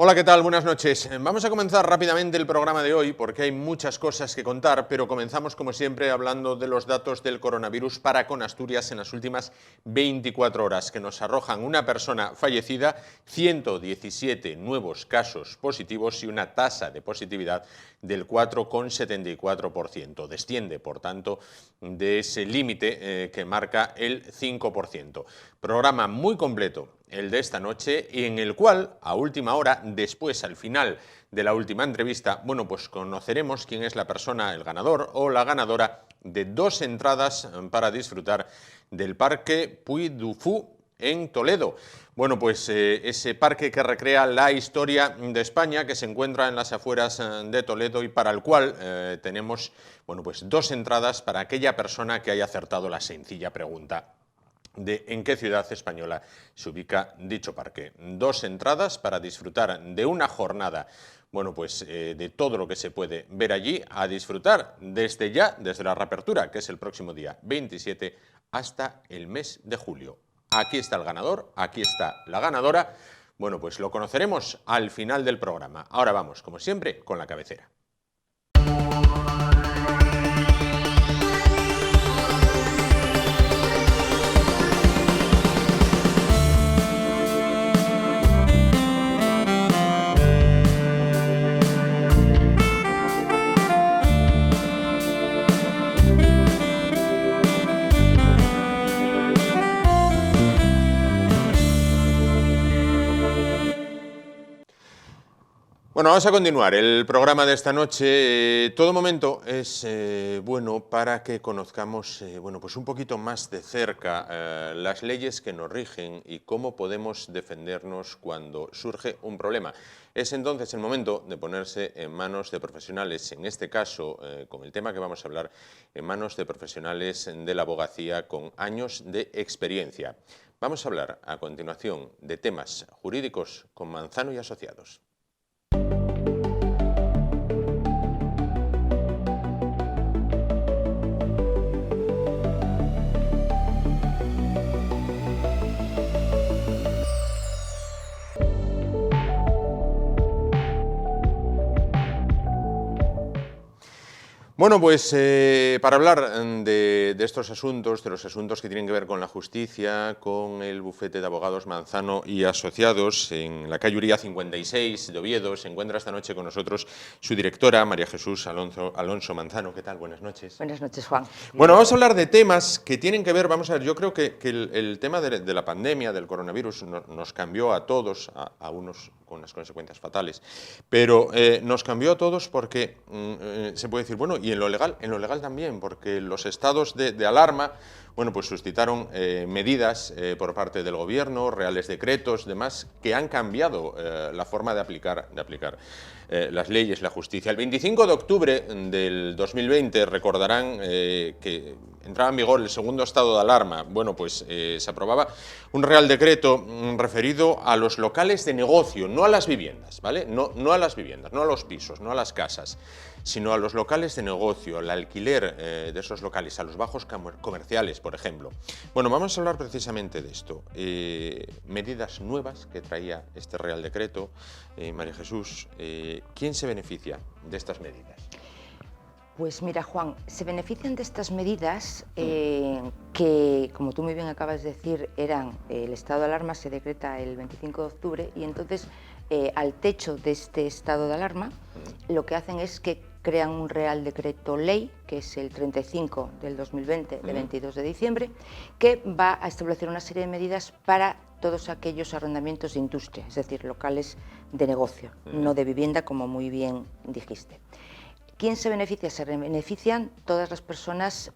Hola, ¿qué tal? Buenas noches. Vamos a comenzar rápidamente el programa de hoy porque hay muchas cosas que contar, pero comenzamos como siempre hablando de los datos del coronavirus para con Asturias en las últimas 24 horas, que nos arrojan una persona fallecida, 117 nuevos casos positivos y una tasa de positividad del 4,74%. Desciende, por tanto, de ese límite que marca el 5%. Programa muy completo el de esta noche, y en el cual, a última hora, después, al final de la última entrevista, bueno, pues conoceremos quién es la persona, el ganador o la ganadora de 2 entradas para disfrutar del Parque Puy du Fou en Toledo. Bueno, pues ese parque que recrea la historia de España, que se encuentra en las afueras de Toledo y para el cual tenemos, bueno, pues 2 entradas para aquella persona que haya acertado la sencilla pregunta de en qué ciudad española se ubica dicho parque. 2 entradas para disfrutar de una jornada, bueno, pues de todo lo que se puede ver allí, a disfrutar desde ya, desde la reapertura, que es el próximo día 27, hasta el mes de julio. Aquí está el ganador, aquí está la ganadora. Bueno, pues lo conoceremos al final del programa. Ahora vamos, como siempre, con la cabecera. Bueno, vamos a continuar el programa de esta noche. Todo momento es bueno para que conozcamos bueno, pues un poquito más de cerca las leyes que nos rigen y cómo podemos defendernos cuando surge un problema. Es entonces el momento de ponerse en manos de profesionales, en este caso, con el tema que vamos a hablar, en manos de profesionales de la abogacía con años de experiencia. Vamos a hablar a continuación de temas jurídicos con Manzano y Asociados. Bueno, pues para hablar de estos asuntos, de los asuntos que tienen que ver con la justicia, con el bufete de abogados Manzano y Asociados, en la calle Uría 56 de Oviedo, se encuentra esta noche con nosotros su directora, María Jesús Alonso Manzano. ¿Qué tal? Buenas noches. Buenas noches, Juan. Bueno, vamos a hablar de temas que tienen que ver, vamos a ver, yo creo que el tema de la pandemia, del coronavirus, nos cambió a todos, a unos con unas consecuencias fatales, pero nos cambió a todos porque se puede decir, bueno, y en lo legal también, porque los estados de alarma, bueno, pues suscitaron medidas por parte del gobierno, reales decretos, demás, que han cambiado la forma de aplicar las leyes, la justicia. El 25 de octubre del 2020, recordarán que entraba en vigor el segundo estado de alarma. Bueno, pues se aprobaba un real decreto referido a los locales de negocio, no a las viviendas, ¿vale? No a las viviendas, no a los pisos, no a las casas, sino a los locales de negocio, al alquiler de esos locales, a los bajos comerciales, por ejemplo. Bueno, vamos a hablar precisamente de esto. Medidas nuevas que traía este Real Decreto. María Jesús, ¿quién se beneficia de estas medidas? Pues mira, Juan, se benefician de estas medidas que, como tú muy bien acabas de decir, el estado de alarma se decreta el 25 de octubre y entonces al techo de este estado de alarma lo que hacen es que crean un Real Decreto Ley, que es el 35 del 2020, de 22 de diciembre, que va a establecer una serie de medidas para todos aquellos arrendamientos de industria, es decir, locales de negocio, no de vivienda, como muy bien dijiste. ¿Quién se beneficia? Se benefician todas las personas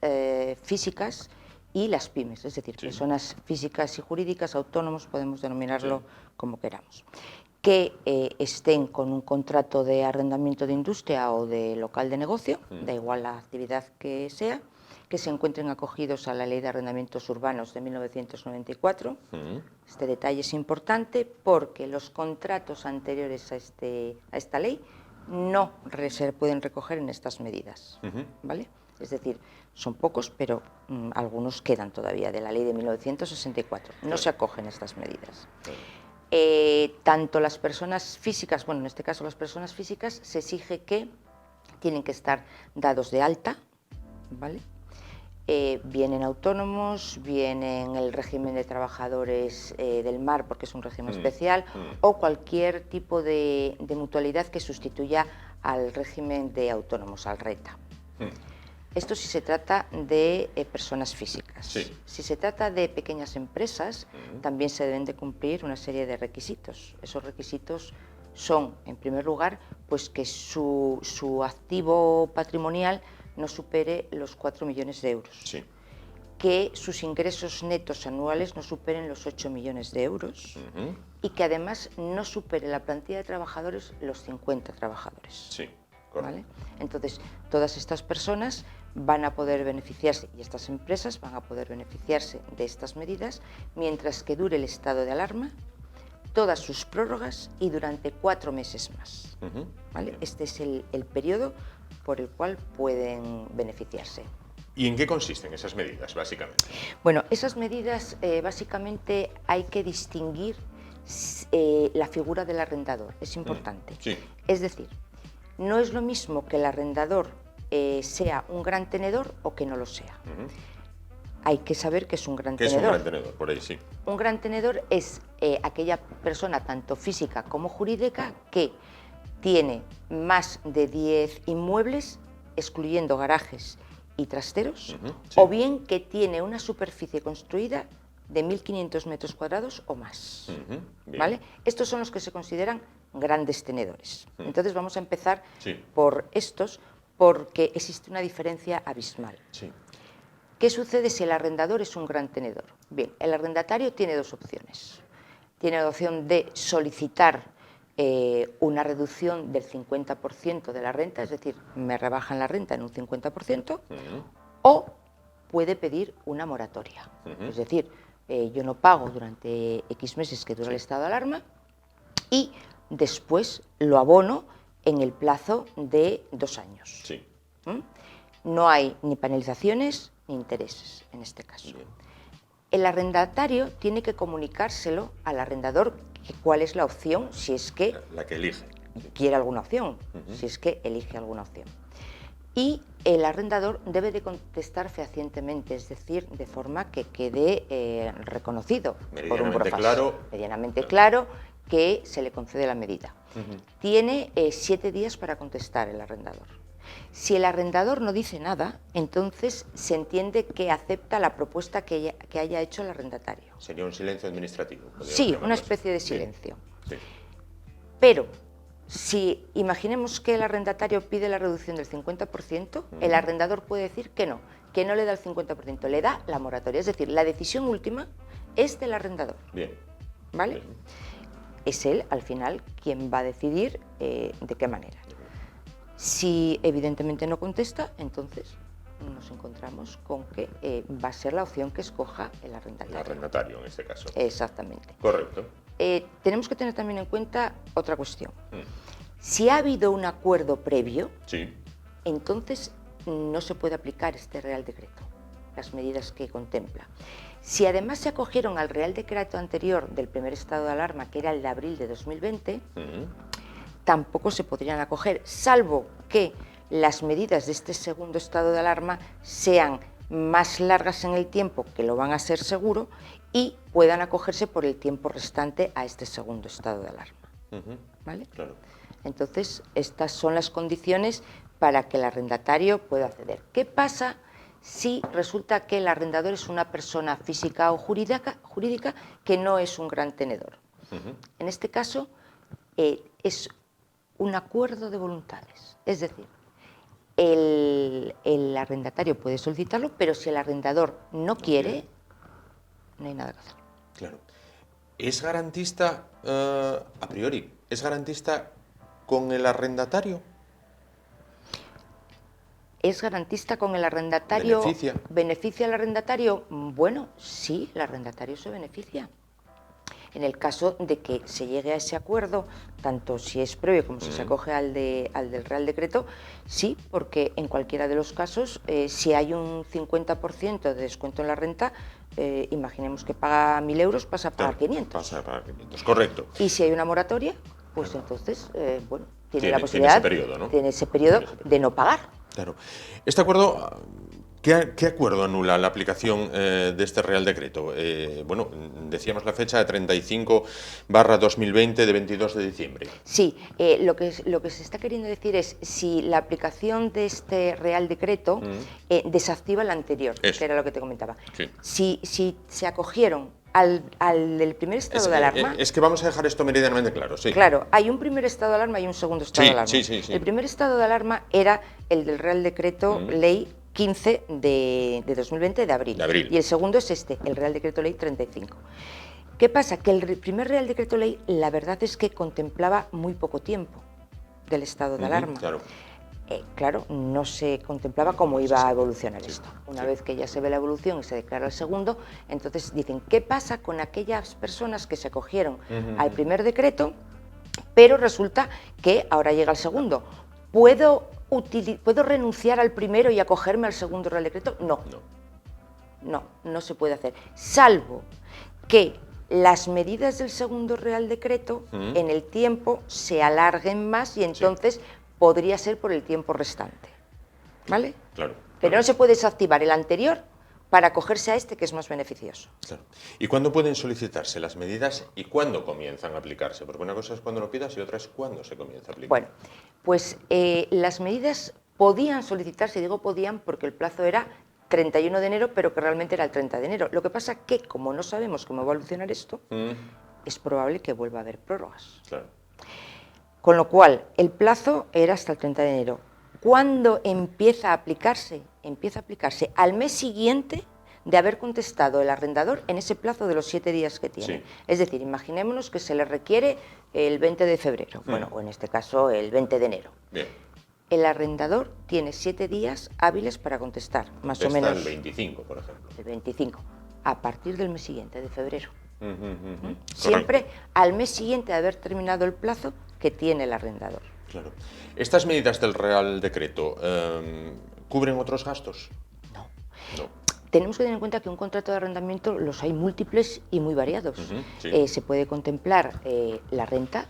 físicas y las pymes, es decir, personas físicas y jurídicas, autónomos, podemos denominarlo como queramos, que estén con un contrato de arrendamiento de industria o de local de negocio, da igual la actividad que sea, que se encuentren acogidos a la Ley de Arrendamientos Urbanos de 1994. Este detalle es importante porque los contratos anteriores a esta ley no se pueden recoger en estas medidas, ¿vale? Es decir, son pocos, pero algunos quedan todavía de la ley de 1964. No se acogen estas medidas. tanto las personas físicas, bueno, en este caso las personas físicas, se exige que tienen que estar dados de alta, ¿vale? Vienen autónomos, vienen el régimen de trabajadores del mar, porque es un régimen especial, o cualquier tipo de mutualidad que sustituya al régimen de autónomos, al RETA. Esto si se trata de personas físicas. Sí. Si se trata de pequeñas empresas, también se deben de cumplir una serie de requisitos. Esos requisitos son, en primer lugar, pues que su activo patrimonial no supere los 4 millones de euros. Sí. Que sus ingresos netos anuales no superen los 8 millones de euros y que además no supere la plantilla de trabajadores los 50 trabajadores. Sí, correcto. ¿Vale? Entonces, todas estas personas van a poder beneficiarse, y estas empresas van a poder beneficiarse de estas medidas mientras que dure el estado de alarma, todas sus prórrogas y durante 4 meses más. ¿Vale? Este es el periodo por el cual pueden beneficiarse. ¿Y en qué consisten esas medidas, básicamente? Bueno, esas medidas básicamente hay que distinguir la figura del arrendador, es importante. Sí. Es decir, no es lo mismo que el arrendador sea un gran tenedor o que no lo sea. Hay que saber qué es un gran tenedor. ¿Qué es un gran tenedor? Por ahí sí. Un gran tenedor es aquella persona, tanto física como jurídica, que tiene más de 10 inmuebles, excluyendo garajes y trasteros, sí. o bien que tiene una superficie construida de 1.500 metros cuadrados o más. ¿Vale? Estos son los que se consideran grandes tenedores. Entonces vamos a empezar por estos, porque existe una diferencia abismal. Sí. ¿Qué sucede si el arrendador es un gran tenedor? Bien, el arrendatario tiene dos opciones. Tiene la opción de solicitar una reducción del 50% de la renta, es decir, me rebajan la renta en un 50%, o puede pedir una moratoria. Es decir, yo no pago durante X meses que dura el estado de alarma y después lo abono en el plazo de 2 años. Sí. No hay ni penalizaciones ni intereses en este caso. Bien. El arrendatario tiene que comunicárselo al arrendador cuál es la opción, si es que La que elige. quiere alguna opción, si es que elige alguna opción. Y el arrendador debe de contestar fehacientemente, es decir, de forma que quede reconocido por un Medianamente profesor, claro. medianamente claro que se le concede la medida. Tiene 7 días para contestar el arrendador. Si el arrendador no dice nada, entonces se entiende que acepta la propuesta que haya hecho el arrendatario. Sería un silencio administrativo. Sí, una especie de silencio. Sí. Pero si imaginemos que el arrendatario pide la reducción del 50%, el arrendador puede decir que no le da el 50%, le da la moratoria. Es decir, la decisión última es del arrendador. Bien. ¿Vale? Bien. Es él, al final, quien va a decidir de qué manera. Si evidentemente no contesta, entonces nos encontramos con que va a ser la opción que escoja el arrendatario. El arrendatario, en este caso. Exactamente. Correcto. Tenemos que tener también en cuenta otra cuestión. Si ha habido un acuerdo previo, Sí. entonces no se puede aplicar este Real Decreto, las medidas que contempla. Si además se acogieron al Real Decreto anterior del primer estado de alarma, que era el de abril de 2020, tampoco se podrían acoger, salvo que las medidas de este segundo estado de alarma sean más largas en el tiempo, que lo van a ser seguro, y puedan acogerse por el tiempo restante a este segundo estado de alarma. ¿Vale? Claro. Entonces, estas son las condiciones para que el arrendatario pueda acceder. ¿Qué pasa si resulta que el arrendador es una persona física o jurídica que no es un gran tenedor? En este caso, es un acuerdo de voluntades. Es decir, el arrendatario puede solicitarlo, pero si el arrendador no quiere, no hay nada que hacer. Claro. ¿Es garantista, a priori, es garantista con el arrendatario? ¿Es garantista con el arrendatario? ¿Beneficia? ¿Beneficia al arrendatario? Bueno, sí, el arrendatario se beneficia. En el caso de que se llegue a ese acuerdo, tanto si es previo como si se acoge al del Real Decreto, sí, porque en cualquiera de los casos, si hay un 50% de descuento en la renta, imaginemos que paga 1.000 euros, pasa a pagar Claro, 500. pasa a pagar 500, correcto. Y si hay una moratoria, pues entonces, bueno, tiene la Tiene posibilidad, ese periodo, ¿no? tiene ese periodo de no pagar. Claro. Este acuerdo, ¿qué acuerdo anula la aplicación de este Real Decreto? Bueno, decíamos la fecha de 35/2020 de 22 de diciembre. Sí, lo que se está queriendo decir es si la aplicación de este Real Decreto desactiva el anterior, Eso. que era lo que te comentaba. Sí. Si se acogieron al del primer estado de alarma... Es que vamos a dejar esto meridianamente claro, sí. Claro, hay un primer estado de alarma y un segundo estado de alarma. Sí. El primer estado de alarma era el del Real Decreto Ley 15 de 2020 de abril. Y el segundo es este, el Real Decreto Ley 35. ¿Qué pasa? Que el primer Real Decreto Ley, la verdad es que contemplaba muy poco tiempo del estado de alarma. Claro. Claro, no se contemplaba cómo iba a evolucionar esto. Una vez que ya se ve la evolución y se declara el segundo, entonces dicen, ¿qué pasa con aquellas personas que se acogieron al primer decreto, pero resulta que ahora llega el segundo? ¿Puedo renunciar al primero y acogerme al segundo Real Decreto? No se puede hacer, salvo que las medidas del segundo Real Decreto en el tiempo se alarguen más y entonces podría ser por el tiempo restante, ¿vale? Claro. Pero no se puede desactivar el anterior para acogerse a este que es más beneficioso. Claro. ¿Y cuándo pueden solicitarse las medidas y cuándo comienzan a aplicarse? Porque una cosa es cuando lo pidas y otra es cuándo se comienza a aplicar. Bueno, pues las medidas podían solicitarse, digo podían porque el plazo era 31 de enero, pero que realmente era el 30 de enero. Lo que pasa que, como no sabemos cómo va a evolucionar esto, es probable que vuelva a haber prórrogas. Claro. Con lo cual, el plazo era hasta el 30 de enero. ¿Cuándo empieza a aplicarse? Empieza a aplicarse al mes siguiente de haber contestado el arrendador en ese plazo de los 7 días que tiene. Sí. Es decir, imaginémonos que se le requiere el 20 de febrero, bueno, o en este caso el 20 de enero. Bien. El arrendador tiene 7 días hábiles para contestar, más o menos. el 25, por ejemplo. El 25, a partir del mes siguiente, de febrero. Correcto. Siempre al mes siguiente de haber terminado el plazo que tiene el arrendador. Claro. ¿Estas medidas del Real Decreto cubren otros gastos? No. No. Tenemos que tener en cuenta que un contrato de arrendamiento los hay múltiples y muy variados. Sí. Se puede contemplar la renta,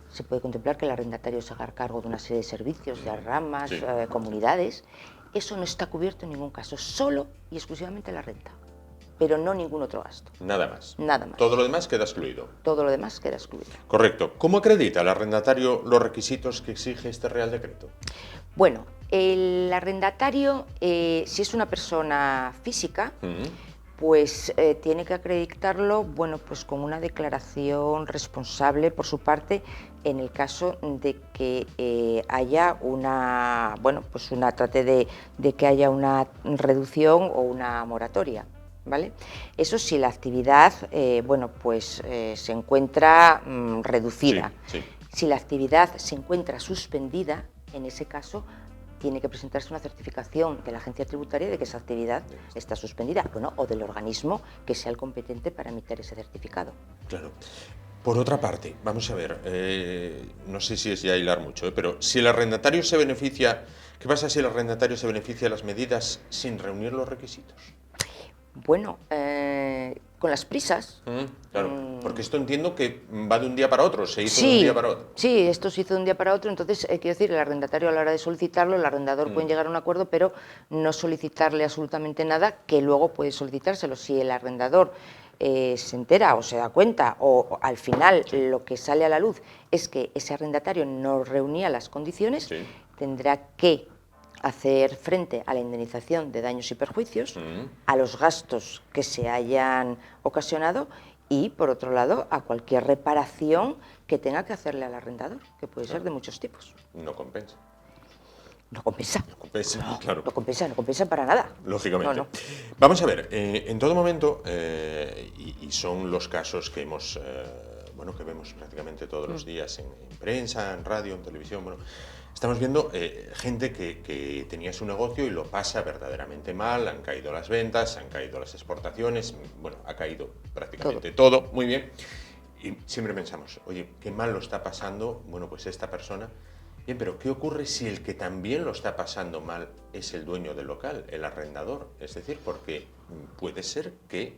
se puede contemplar que el arrendatario se haga cargo de una serie de servicios, de ramas, comunidades. Eso no está cubierto en ningún caso, solo y exclusivamente la renta, pero no ningún otro gasto. Nada más. Nada más. Todo lo demás queda excluido. Todo lo demás queda excluido. Correcto. ¿Cómo acredita el arrendatario los requisitos que exige este Real Decreto? Bueno, el arrendatario, si es una persona física, pues tiene que acreditarlo, bueno, pues con una declaración responsable por su parte en el caso de que haya una, bueno, pues trate de que haya una reducción o una moratoria, ¿vale? Eso si la actividad, bueno, pues se encuentra reducida. Sí. Si la actividad se encuentra suspendida, en ese caso tiene que presentarse una certificación de la agencia tributaria de que esa actividad está suspendida, bueno, o del organismo que sea el competente para emitir ese certificado. Claro. Por otra parte, vamos a ver, no sé si es ya hilar mucho, pero si el arrendatario se beneficia, ¿qué pasa si el arrendatario se beneficia de las medidas sin reunir los requisitos? Bueno, con las prisas. Claro, porque esto entiendo que va de un día para otro, se hizo de un día para otro. Sí, esto se hizo de un día para otro, entonces, quiero decir, el arrendatario a la hora de solicitarlo, el arrendador puede llegar a un acuerdo, pero no solicitarle absolutamente nada, que luego puede solicitárselo. Si el arrendador se entera o se da cuenta, o al final lo que sale a la luz es que ese arrendatario no reunía las condiciones, tendrá que hacer frente a la indemnización de daños y perjuicios, a los gastos que se hayan ocasionado y, por otro lado, a cualquier reparación que tenga que hacerle al arrendador, que puede ser de muchos tipos. No compensa. No compensa. No compensa, No, claro. no compensa para nada. Lógicamente. No. Vamos a ver, en todo momento, y son los casos que hemos, bueno, que vemos prácticamente todos los días en prensa, en radio, en televisión, bueno, estamos viendo gente que tenía su negocio y lo pasa verdaderamente mal, han caído las ventas, han caído las exportaciones, bueno, ha caído prácticamente todo, muy bien. Y siempre pensamos, oye, qué mal lo está pasando, bueno, pues esta persona. Bien, pero ¿qué ocurre si el que también lo está pasando mal es el dueño del local, el arrendador? Es decir, porque puede ser que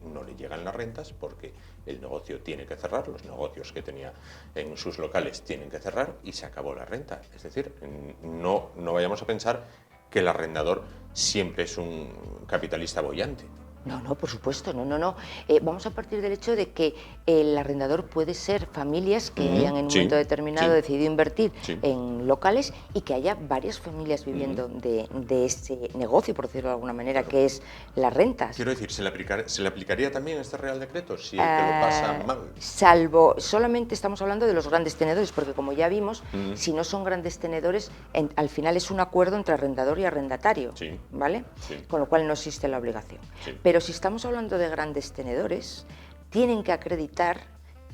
no le llegan las rentas porque el negocio tiene que cerrar, los negocios que tenía en sus locales tienen que cerrar y se acabó la renta. Es decir, no vayamos a pensar que el arrendador siempre es un capitalista boyante. No, no, por supuesto, no. Vamos a partir del hecho de que el arrendador puede ser familias que hayan en un momento determinado decidido invertir en locales y que haya varias familias viviendo de ese negocio, por decirlo de alguna manera, que es las rentas. Quiero decir, ¿se le aplicaría también este Real Decreto si el que lo pasa mal? Salvo, solamente estamos hablando de los grandes tenedores, porque como ya vimos, si no son grandes tenedores, al final es un acuerdo entre arrendador y arrendatario, ¿vale? Con lo cual no existe la obligación. Pero si estamos hablando de grandes tenedores, tienen que acreditar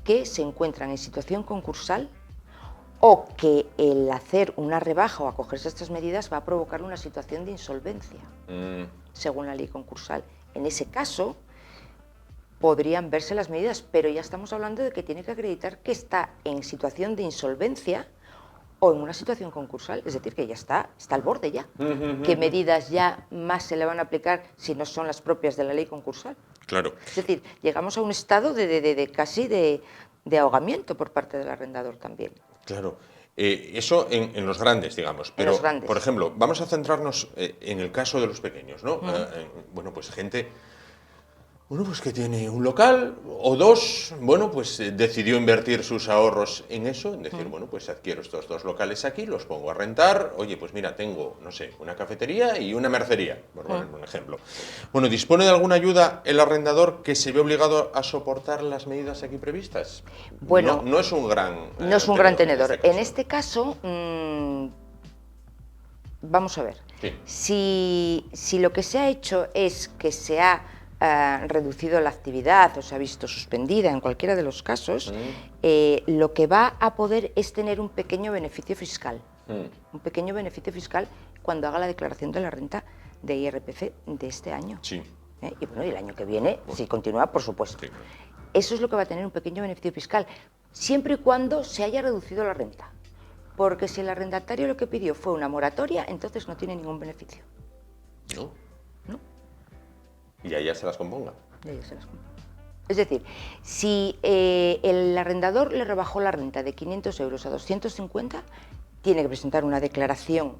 que se encuentran en situación concursal o que el hacer una rebaja o acogerse a estas medidas va a provocar una situación de insolvencia, según la ley concursal. En ese caso, podrían verse las medidas, pero ya estamos hablando de que tiene que acreditar que está en situación de insolvencia o en una situación concursal, es decir, que ya está al borde ya. ¿Qué medidas ya más se le van a aplicar si no son las propias de la ley concursal? Claro. Es decir, llegamos a un estado de casi de ahogamiento por parte del arrendador también. Claro. Eso en los grandes, digamos. Pero, los grandes. Por ejemplo, vamos a centrarnos en el caso de los pequeños, ¿no? Bueno, pues gente... Bueno, pues que tiene un local o dos, bueno, pues decidió invertir sus ahorros en eso, en decir, bueno, pues adquiero estos dos locales aquí, los pongo a rentar, oye, pues mira, tengo, no sé, una cafetería y una mercería, por poner un ejemplo. Bueno, ¿dispone de alguna ayuda el arrendador que se ve obligado a soportar las medidas aquí previstas? Bueno, no es un gran no es un gran tenedor. En este caso, vamos a ver, si lo que se ha hecho es que se ha reducido la actividad o se ha visto suspendida en cualquiera de los casos, lo que va a poder es tener un pequeño beneficio fiscal. Un pequeño beneficio fiscal cuando haga la declaración de la renta de IRPF de este año. Y bueno, y el año que viene, si continúa, por supuesto. Eso es lo que va a tener un pequeño beneficio fiscal, siempre y cuando se haya reducido la renta. Porque si el arrendatario lo que pidió fue una moratoria, entonces no tiene ningún beneficio. No. Y allá se las componga. Es decir, si el arrendador le rebajó la renta de 500 euros a 250, tiene que presentar una declaración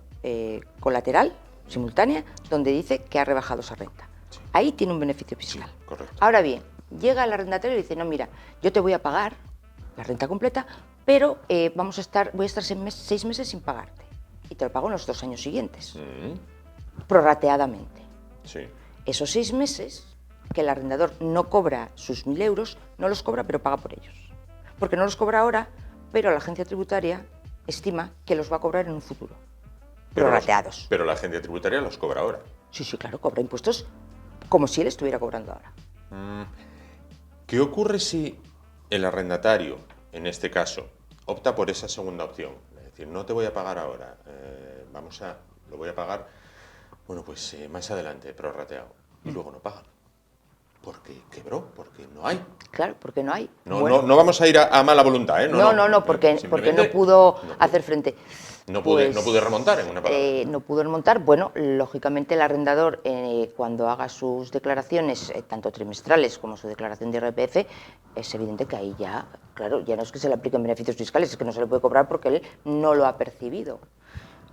colateral, simultánea, donde dice que ha rebajado esa renta. Ahí tiene un beneficio fiscal. Correcto. Ahora bien, llega el arrendatario y dice, no, mira, yo te voy a pagar la renta completa, pero voy a estar 6 meses sin pagarte. Y te lo pago en los 2 años siguientes, prorrateadamente. Esos 6 meses que el arrendador no cobra sus 1.000 euros, no los cobra, pero paga por ellos. Porque no los cobra ahora, pero la agencia tributaria estima que los va a cobrar en un futuro, prorrateados. Pero la agencia tributaria los cobra ahora. Sí, claro, cobra impuestos como si él estuviera cobrando ahora. ¿Qué ocurre si el arrendatario, en este caso, opta por esa segunda opción? Es decir, no te voy a pagar ahora, lo voy a pagar, bueno, pues más adelante, prorrateado, y luego no paga. Porque quebró, porque no hay. Claro, porque no hay. No vamos a ir a mala voluntad, ¿eh? No, porque no pudo hacer frente. No pude remontar, en una palabra. No pudo remontar. Bueno, lógicamente el arrendador, cuando haga sus declaraciones, tanto trimestrales como su declaración de IRPF, es evidente que ahí ya, claro, ya no es que se le apliquen beneficios fiscales, es que no se le puede cobrar porque él no lo ha percibido.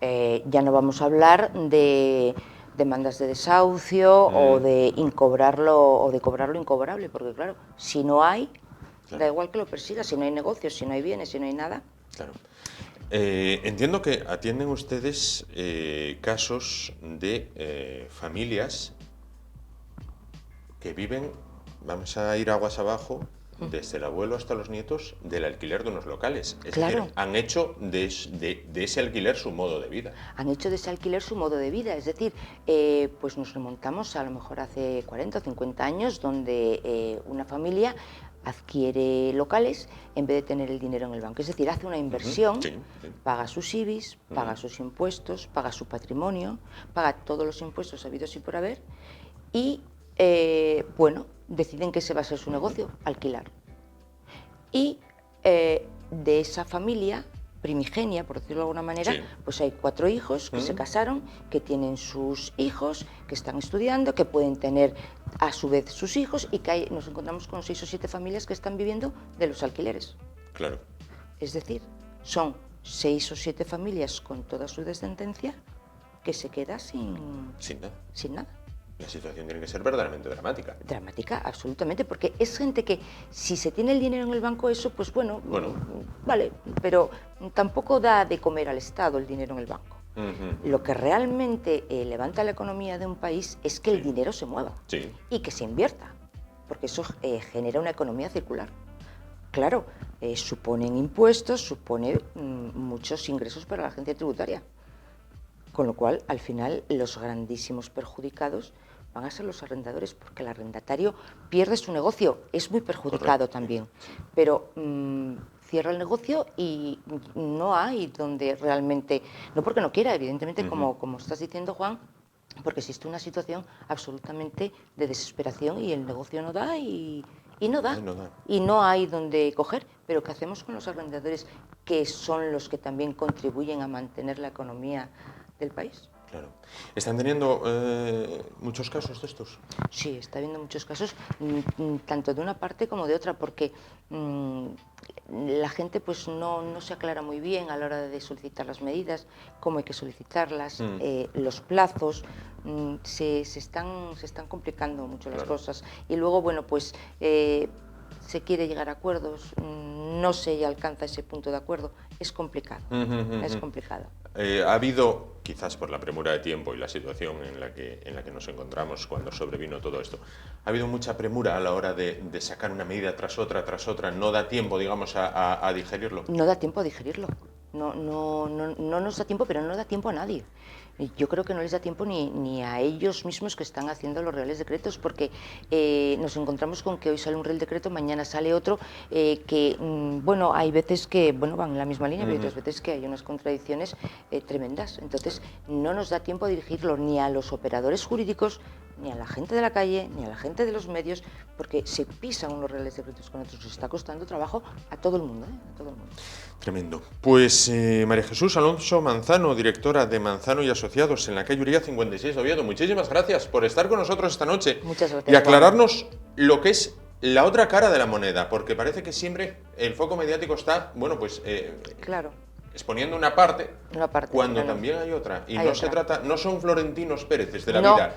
Ya no vamos a hablar de demandas de desahucio o de incobrarlo o de cobrarlo incobrable, porque claro, si no hay, da igual que lo persiga, si no hay negocios, si no hay bienes, si no hay nada. Claro. Entiendo que atienden ustedes casos de familias que viven, vamos a ir aguas abajo, desde el abuelo hasta los nietos, del alquiler de unos locales. Es decir, han hecho de ese alquiler su modo de vida. Han hecho de ese alquiler su modo de vida, es decir, pues nos remontamos a lo mejor hace 40 o 50 años, donde una familia adquiere locales en vez de tener el dinero en el banco. Es decir, hace una inversión, paga sus IBIs, paga sus impuestos, paga su patrimonio, paga todos los impuestos habidos y por haber, y bueno, deciden que ese va a ser su negocio, alquilar. Y de esa familia primigenia, por decirlo de alguna manera, Sí. pues hay 4 hijos que se casaron, que tienen sus hijos, que están estudiando, que pueden tener a su vez sus hijos y que nos encontramos con 6 o 7 familias que están viviendo de los alquileres. Claro. Es decir, son 6 o 7 familias con toda su descendencia que se queda sin Nada. sin nada. La situación tiene que ser verdaderamente dramática. Dramática, absolutamente, porque es gente que si se tiene el dinero en el banco, eso pues bueno, vale, pero tampoco da de comer al Estado el dinero en el banco. Lo que realmente levanta la economía de un país es que el dinero se mueva y que se invierta, porque eso genera una economía circular. Claro, suponen impuestos, supone muchos ingresos para la agencia tributaria, con lo cual al final los grandísimos perjudicados van a ser los arrendadores, porque el arrendatario pierde su negocio, es muy perjudicado también, pero cierra el negocio y no hay donde realmente, no porque no quiera, evidentemente, como estás diciendo, Juan, porque existe una situación absolutamente de desesperación y el negocio no da y no da, y no hay donde coger. Pero ¿qué hacemos con los arrendadores, que son los que también contribuyen a mantener la economía del país? Claro. ¿Están teniendo muchos casos de estos? Sí, está habiendo muchos casos, tanto de una parte como de otra, porque la gente pues no se aclara muy bien a la hora de solicitar las medidas, cómo hay que solicitarlas, los plazos, se están complicando mucho las cosas. Y luego, bueno, pues se quiere llegar a acuerdos, no se alcanza ese punto de acuerdo, es complicado, es complicado. Ha habido, quizás por la premura de tiempo y la situación en la que nos encontramos cuando sobrevino todo esto, ha habido mucha premura a la hora de sacar una medida tras otra, no da tiempo, digamos, a digerirlo. No da tiempo a digerirlo, no nos da tiempo, pero no da tiempo a nadie. Yo creo que no les da tiempo ni a ellos mismos que están haciendo los reales decretos, porque nos encontramos con que hoy sale un real decreto, mañana sale otro, que, bueno, hay veces que, bueno, van en la misma línea, pero hay otras veces que hay unas contradicciones tremendas. Entonces, no nos da tiempo a dirigirlo ni a los operadores jurídicos, ni a la gente de la calle, ni a la gente de los medios, porque se pisan unos reales decretos con otros. Nos está costando trabajo a todo el mundo, a todo el mundo. Tremendo. Pues María Jesús Alonso Manzano, directora de Manzano y Asociados en la calle Uría 56 de Oviedo, muchísimas gracias por estar con nosotros esta noche. Muchas gracias, y aclararnos lo que es la otra cara de la moneda, porque parece que siempre el foco mediático está, bueno, pues claro, exponiendo una parte cuando no. también hay otra. Y hay no otra. Se trata, no son Florentinos Pérez de la No, vida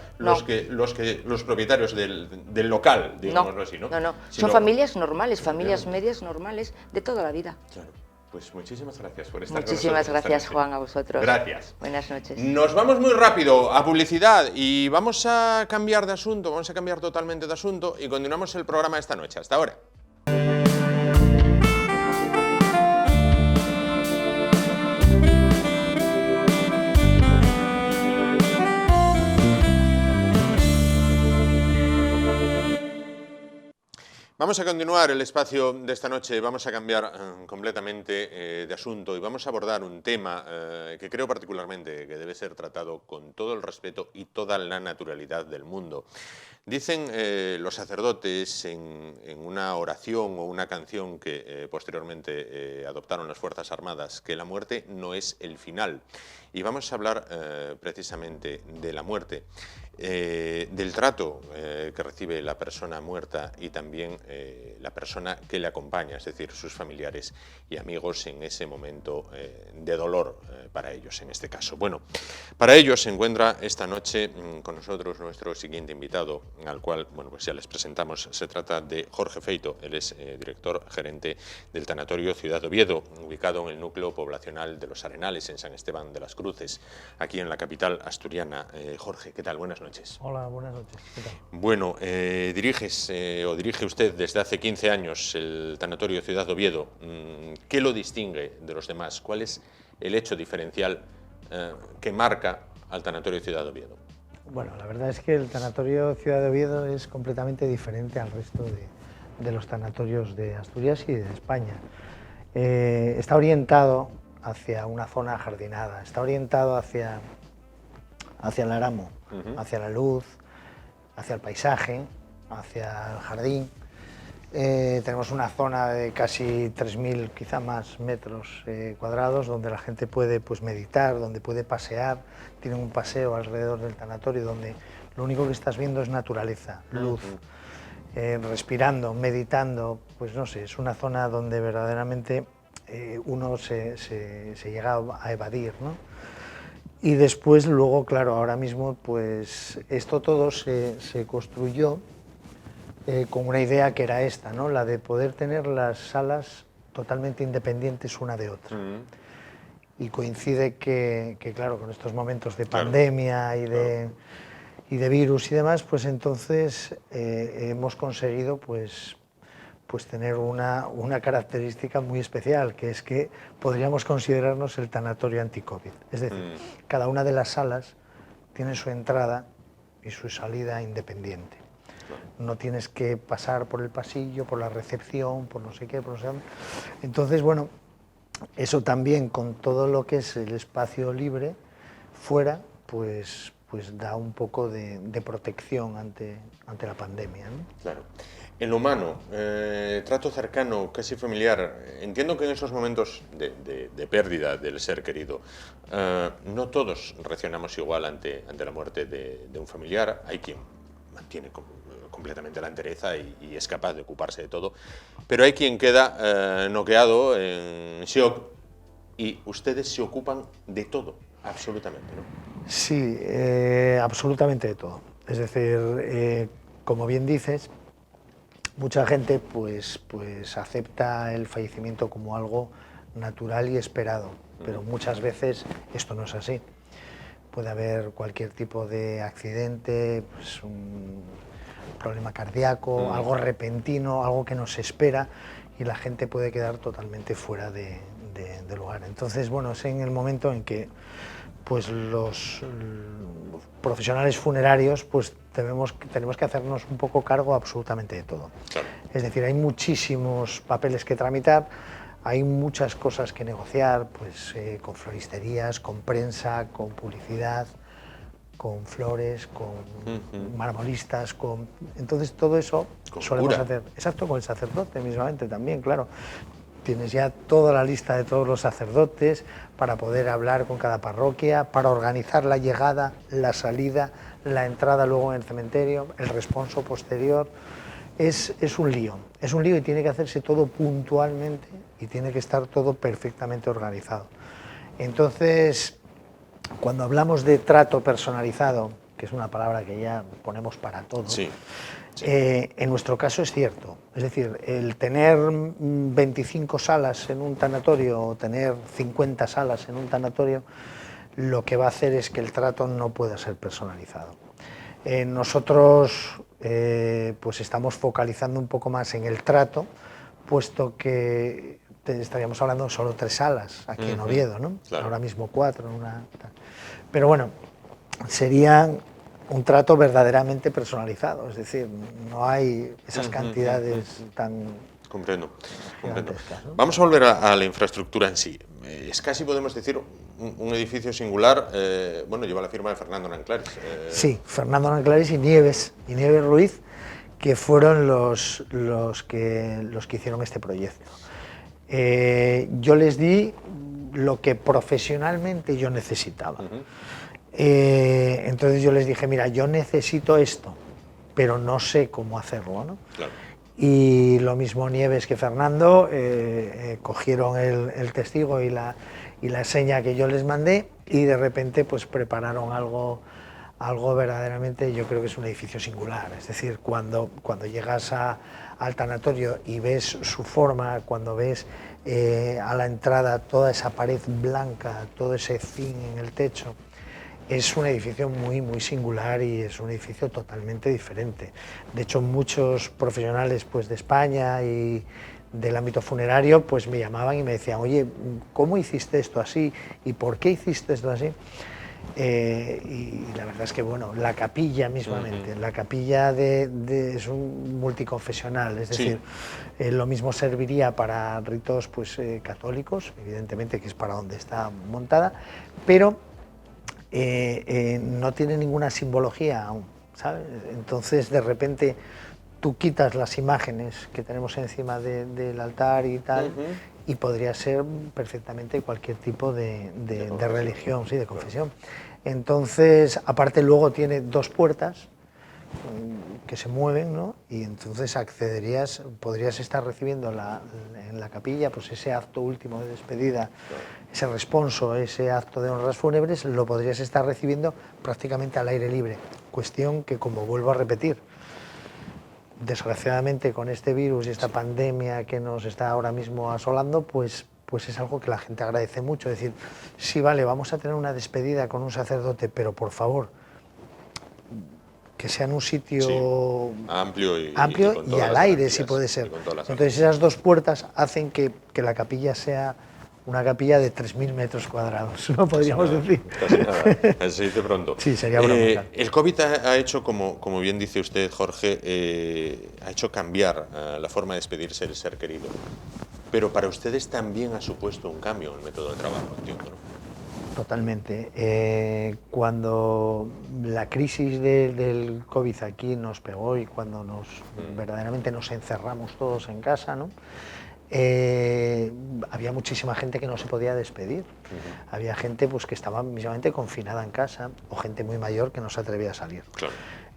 los propietarios del local, digámoslo así, ¿no? No. Sino, son familias normales, familias medias normales de toda la vida. Claro. Pues muchísimas gracias por estar con nosotros. Muchísimas gracias, Juan, a vosotros. Gracias. Buenas noches. Nos vamos muy rápido a publicidad y vamos a cambiar de asunto, vamos a cambiar totalmente de asunto y continuamos el programa esta noche. Hasta ahora. Vamos a continuar el espacio de esta noche, vamos a cambiar completamente de asunto y vamos a abordar un tema que creo particularmente que debe ser tratado con todo el respeto y toda la naturalidad del mundo. Dicen los sacerdotes en una oración o una canción que posteriormente adoptaron las Fuerzas Armadas que la muerte no es el final. Y vamos a hablar precisamente de la muerte, del trato que recibe la persona muerta y también la persona que le acompaña, es decir, sus familiares y amigos en ese momento de dolor para ellos, en este caso. Bueno, para ello se encuentra esta noche con nosotros nuestro siguiente invitado, al cual, bueno, pues ya les presentamos. Se trata de Jorge Feito, él es director gerente del Tanatorio Ciudad de Oviedo, ubicado en el núcleo poblacional de Los Arenales, en San Esteban de las Cruces, aquí en la capital asturiana. Jorge, ¿qué tal? Buenas noches. Hola, buenas noches. ¿Qué tal? Bueno, dirige usted desde hace 15 años el Tanatorio Ciudad de Oviedo. ¿Qué lo distingue de los demás? ¿Cuál es el hecho diferencial que marca al Tanatorio Ciudad de Oviedo? Bueno, la verdad es que el Tanatorio Ciudad de Oviedo es completamente diferente al resto de los tanatorios de Asturias y de España. Está orientado hacia una zona ajardinada, está orientado hacia el aramo, hacia la luz, hacia el paisaje, hacia el jardín. Tenemos una zona de casi 3.000, quizá más, metros cuadrados, donde la gente puede pues, meditar, donde puede pasear. Tienen un paseo alrededor del tanatorio donde lo único que estás viendo es naturaleza, luz, respirando, meditando. Pues no sé, es una zona donde verdaderamente uno se llega a evadir, ¿no? Y después, luego, claro, ahora mismo, pues esto todo se construyó con una idea que era esta, ¿no? La de poder tener las salas totalmente independientes una de otra. Y coincide que, claro, con estos momentos de pandemia y de virus y demás, pues entonces hemos conseguido pues tener una característica muy especial, que es que podríamos considerarnos el tanatorio anti-COVID. Es decir, cada una de las salas tiene su entrada y su salida independiente. No tienes que pasar por el pasillo, por la recepción, por no sé qué, por no sé dónde. Entonces, bueno, eso también con todo lo que es el espacio libre fuera, pues da un poco de protección ante la pandemia, ¿no? Claro. En lo humano, trato cercano, casi familiar, entiendo que en esos momentos de pérdida del ser querido, no todos reaccionamos igual ante la muerte de un familiar. Hay quien mantiene completamente la entereza y es capaz de ocuparse de todo, pero hay quien queda noqueado, en shock, y ustedes se ocupan de todo, absolutamente, ¿no? Sí, absolutamente de todo. Es decir, como bien dices, mucha gente pues acepta el fallecimiento como algo natural y esperado, pero muchas veces esto no es así. Puede haber cualquier tipo de accidente, pues un problema cardíaco, algo repentino, algo que no se espera, y la gente puede quedar totalmente fuera de lugar. Entonces, bueno, es en el momento en que pues los profesionales funerarios pues tenemos que hacernos un poco cargo absolutamente de todo. Claro. Es decir, hay muchísimos papeles que tramitar, hay muchas cosas que negociar, pues con floristerías, con prensa, con publicidad, con flores, con marmoristas, entonces todo eso con solemos cura. hacer. Exacto, con el sacerdote mismamente también, claro. Tienes ya toda la lista de todos los sacerdotes para poder hablar con cada parroquia, para organizar la llegada, la salida, la entrada luego en el cementerio, el responso posterior. Es un lío y tiene que hacerse todo puntualmente y tiene que estar todo perfectamente organizado. Entonces, cuando hablamos de trato personalizado, que es una palabra que ya ponemos para todo, Sí. en nuestro caso es cierto. Es decir, el tener 25 salas en un tanatorio o tener 50 salas en un tanatorio, lo que va a hacer es que el trato no pueda ser personalizado. Nosotros pues estamos focalizando un poco más en el trato, puesto que estaríamos hablando de solo 3 salas aquí en Oviedo, ¿no? Claro. Ahora mismo 4. Pero bueno, sería un trato verdaderamente personalizado, es decir, no hay esas cantidades tan Comprendo. gigantescas, ¿no? Vamos a volver a la infraestructura en sí. Es casi, podemos decir, un edificio singular. Bueno, lleva la firma de Fernando Nanclares. Sí, Fernando Nanclares y Nieves Ruiz, que fueron los que hicieron este proyecto. Yo les di lo que profesionalmente yo necesitaba. Entonces yo les dije, mira, yo necesito esto, pero no sé cómo hacerlo, ¿no? Claro. Y lo mismo Nieves que Fernando cogieron el testigo y la seña que yo les mandé, y de repente pues prepararon algo verdaderamente, yo creo que es un edificio singular. Es decir, cuando llegas al tanatorio y ves su forma, cuando ves a la entrada toda esa pared blanca, todo ese zinc en el techo, es un edificio muy, muy singular y es un edificio totalmente diferente. De hecho, muchos profesionales pues, de España y del ámbito funerario pues, me llamaban y me decían, oye, ¿cómo hiciste esto así? ¿Y por qué hiciste esto así? Y la verdad es que, bueno, la capilla mismamente, la capilla es un multiconfesional, es decir, lo mismo serviría para ritos pues, católicos, evidentemente, que es para donde está montada, pero no tiene ninguna simbología aún, ¿sabes? Entonces, de repente, tú quitas las imágenes que tenemos encima del altar y tal, y podría ser perfectamente cualquier tipo de religión, sí, de confesión. Entonces, aparte luego tiene dos puertas que se mueven, ¿no? Y entonces accederías, podrías estar recibiendo en la capilla pues ese acto último de despedida, ese responso, ese acto de honras fúnebres, lo podrías estar recibiendo prácticamente al aire libre. Cuestión que, como vuelvo a repetir, desgraciadamente con este virus y esta pandemia que nos está ahora mismo asolando, pues es algo que la gente agradece mucho. Es decir, sí, vale, vamos a tener una despedida con un sacerdote, pero por favor, que sea en un sitio amplio y al aire, si puede ser. Entonces esas dos puertas hacen que la capilla sea una capilla de 3.000 metros cuadrados, ¿no? Podríamos decir. Casi nada, se dice pronto. Sí, sería broma. El COVID ha hecho, como bien dice usted, Jorge, ha hecho cambiar la forma de despedirse del ser querido. Pero para ustedes también ha supuesto un cambio en el método de trabajo, entiendo, ¿no? Totalmente. Cuando la crisis del COVID aquí nos pegó y cuando verdaderamente nos encerramos todos en casa, ¿no? Había muchísima gente que no se podía despedir. Había gente pues, que estaba mismamente confinada en casa o gente muy mayor que no se atrevía a salir. Claro.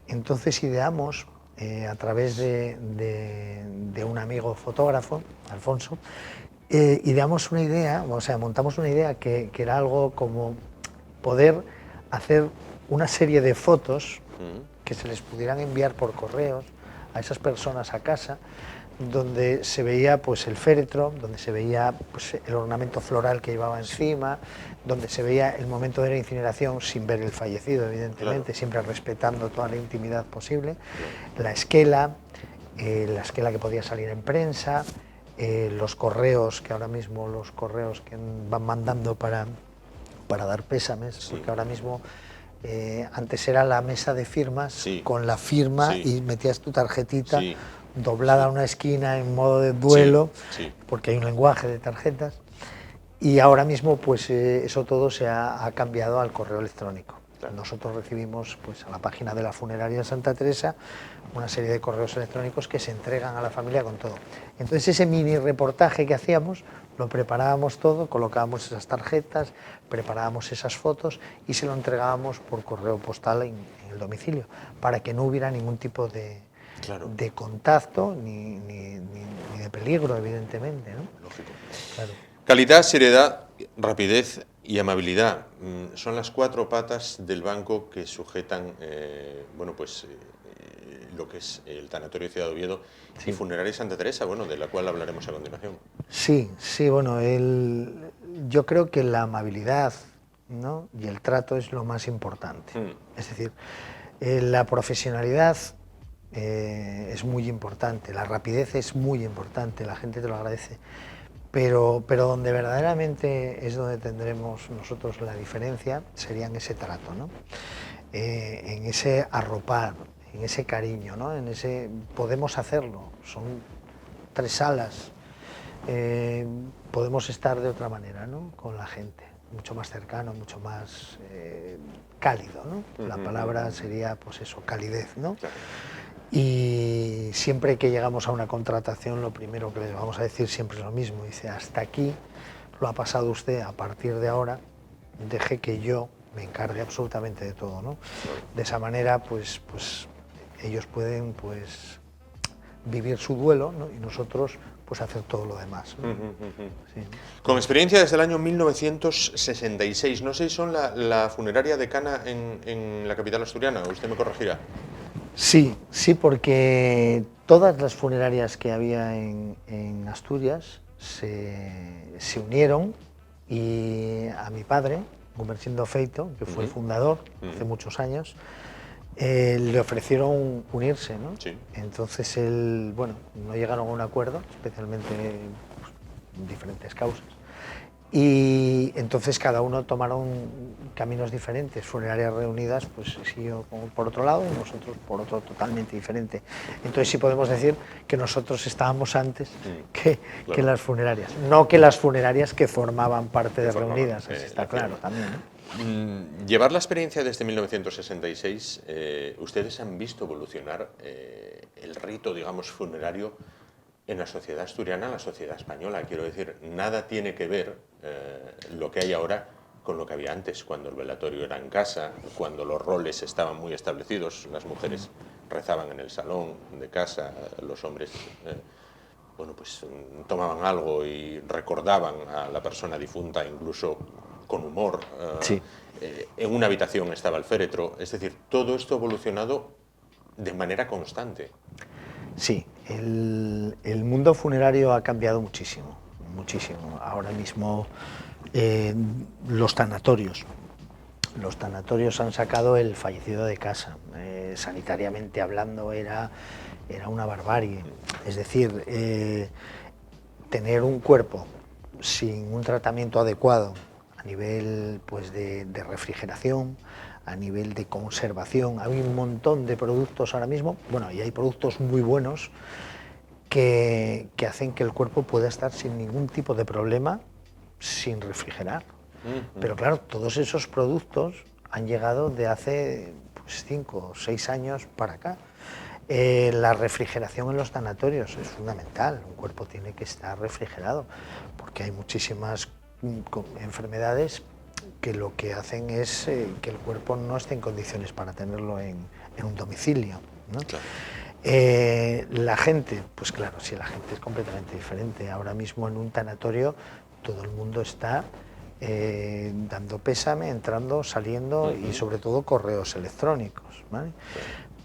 Entonces ideamos, a través de un amigo fotógrafo, Alfonso, ideamos una idea, o sea, montamos una idea que era algo como poder hacer una serie de fotos que se les pudieran enviar por correos a esas personas a casa, donde se veía pues el féretro, donde se veía pues el ornamento floral que llevaba encima, donde se veía el momento de la incineración sin ver el fallecido, evidentemente, claro, siempre respetando toda la intimidad posible, la esquela que podía salir en prensa, los correos, que ahora mismo los correos que van mandando para dar pésames, sí, porque ahora mismo antes era la mesa de firmas, sí, con la firma, sí, y metías tu tarjetita, sí, doblada a una esquina en modo de duelo, sí, sí, porque hay un lenguaje de tarjetas, y ahora mismo pues eso todo se ha cambiado al correo electrónico. Claro. Nosotros recibimos pues, a la página de la funeraria Santa Teresa una serie de correos electrónicos que se entregan a la familia con todo. Entonces ese mini reportaje que hacíamos lo preparábamos todo, colocábamos esas tarjetas, preparábamos esas fotos y se lo entregábamos por correo postal en el domicilio, para que no hubiera ningún tipo de, claro, de contacto ni de peligro, evidentemente, ¿no? Lógico. Claro. Calidad, seriedad, rapidez y amabilidad son las cuatro patas del banco que sujetan bueno, pues, lo que es el Tanatorio Ciudad de Oviedo, sí, y Funeraria Santa Teresa, bueno, de la cual hablaremos a continuación. Sí, sí, bueno, yo creo que la amabilidad, ¿no?, y el trato es lo más importante. Es decir, la profesionalidad es muy importante, la rapidez es muy importante, la gente te lo agradece. Pero donde verdaderamente es donde tendremos nosotros la diferencia sería en ese trato, ¿no? En ese arropar, en ese cariño, ¿no? En ese podemos hacerlo, son 3 salas, podemos estar de otra manera, ¿no?, con la gente, mucho más cercano, mucho más cálido, ¿no? La palabra sería pues eso, calidez, ¿no? Y siempre que llegamos a una contratación, lo primero que les vamos a decir siempre es lo mismo. Dice, hasta aquí lo ha pasado usted, a partir de ahora, deje que yo me encargue absolutamente de todo, ¿no? De esa manera, pues ellos pueden pues vivir su duelo, ¿no?, y nosotros pues hacer todo lo demás, ¿no? Sí. Con experiencia desde el año 1966, no sé si son la funeraria decana en la capital asturiana, usted me corregirá. Sí, sí, porque todas las funerarias que había en Asturias se unieron y a mi padre, Gumersindo Feito, que fue el fundador hace muchos años, le ofrecieron unirse, ¿no? Sí. Entonces él, bueno, no llegaron a un acuerdo, especialmente pues, diferentes causas. Y entonces cada uno tomaron caminos diferentes. Funerarias Reunidas pues siguió por otro lado y nosotros por otro totalmente diferente. Entonces sí podemos decir que nosotros estábamos antes que las funerarias. No que las funerarias que formaban parte de Reunidas, está claro también, ¿no? Llevar la experiencia desde 1966, ¿ustedes han visto evolucionar el rito, digamos, funerario en la sociedad asturiana, en la sociedad española. Quiero decir, nada tiene que ver lo que hay ahora con lo que había antes, cuando el velatorio era en casa, cuando los roles estaban muy establecidos, las mujeres rezaban en el salón de casa, los hombres bueno, pues tomaban algo y recordaban a la persona difunta, incluso con humor. Sí. En una habitación estaba el féretro. Es decir, todo esto ha evolucionado de manera constante. Sí, el mundo funerario ha cambiado muchísimo, muchísimo. Ahora mismo los tanatorios han sacado el fallecido de casa. Sanitariamente hablando era una barbarie. Es decir, tener un cuerpo sin un tratamiento adecuado a nivel pues, de refrigeración, a nivel de conservación. Hay un montón de productos ahora mismo, bueno, y hay productos muy buenos que hacen que el cuerpo pueda estar sin ningún tipo de problema, sin refrigerar. Pero claro, todos esos productos han llegado de hace 5 o 6 años para acá. La refrigeración en los tanatorios es fundamental, un cuerpo tiene que estar refrigerado, porque hay muchísimas enfermedades que lo que hacen es que el cuerpo no esté en condiciones para tenerlo en un domicilio, ¿no? Claro. La gente, pues claro, sí, la gente es completamente diferente. Ahora mismo en un tanatorio todo el mundo está dando pésame, entrando, saliendo y sobre todo correos electrónicos, ¿vale?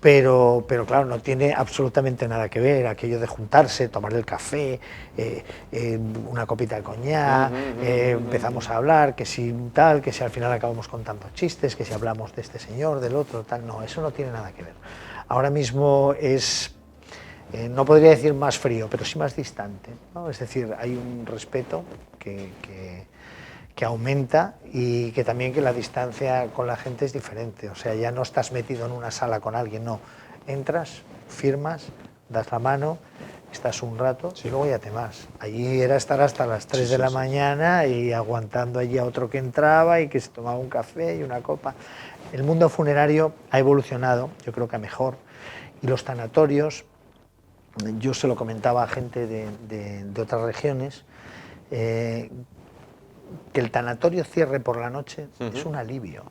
Pero claro, no tiene absolutamente nada que ver aquello de juntarse, tomar el café, una copita de coñac, empezamos a hablar, que si tal, que si al final acabamos contando chistes, que si hablamos de este señor, del otro, tal, no, eso no tiene nada que ver. Ahora mismo es, no podría decir más frío, pero sí más distante, ¿no? Es decir, hay un respeto que aumenta y que también que la distancia con la gente es diferente, o sea, ya no estás metido en una sala con alguien, no, entras, firmas, das la mano, estás un rato y luego ya te vas. Allí era estar hasta las 3 de la mañana y aguantando allí a otro que entraba y que se tomaba un café y una copa. El mundo funerario ha evolucionado, yo creo que a mejor, y los tanatorios, yo se lo comentaba a gente de otras regiones, que el tanatorio cierre por la noche es un alivio.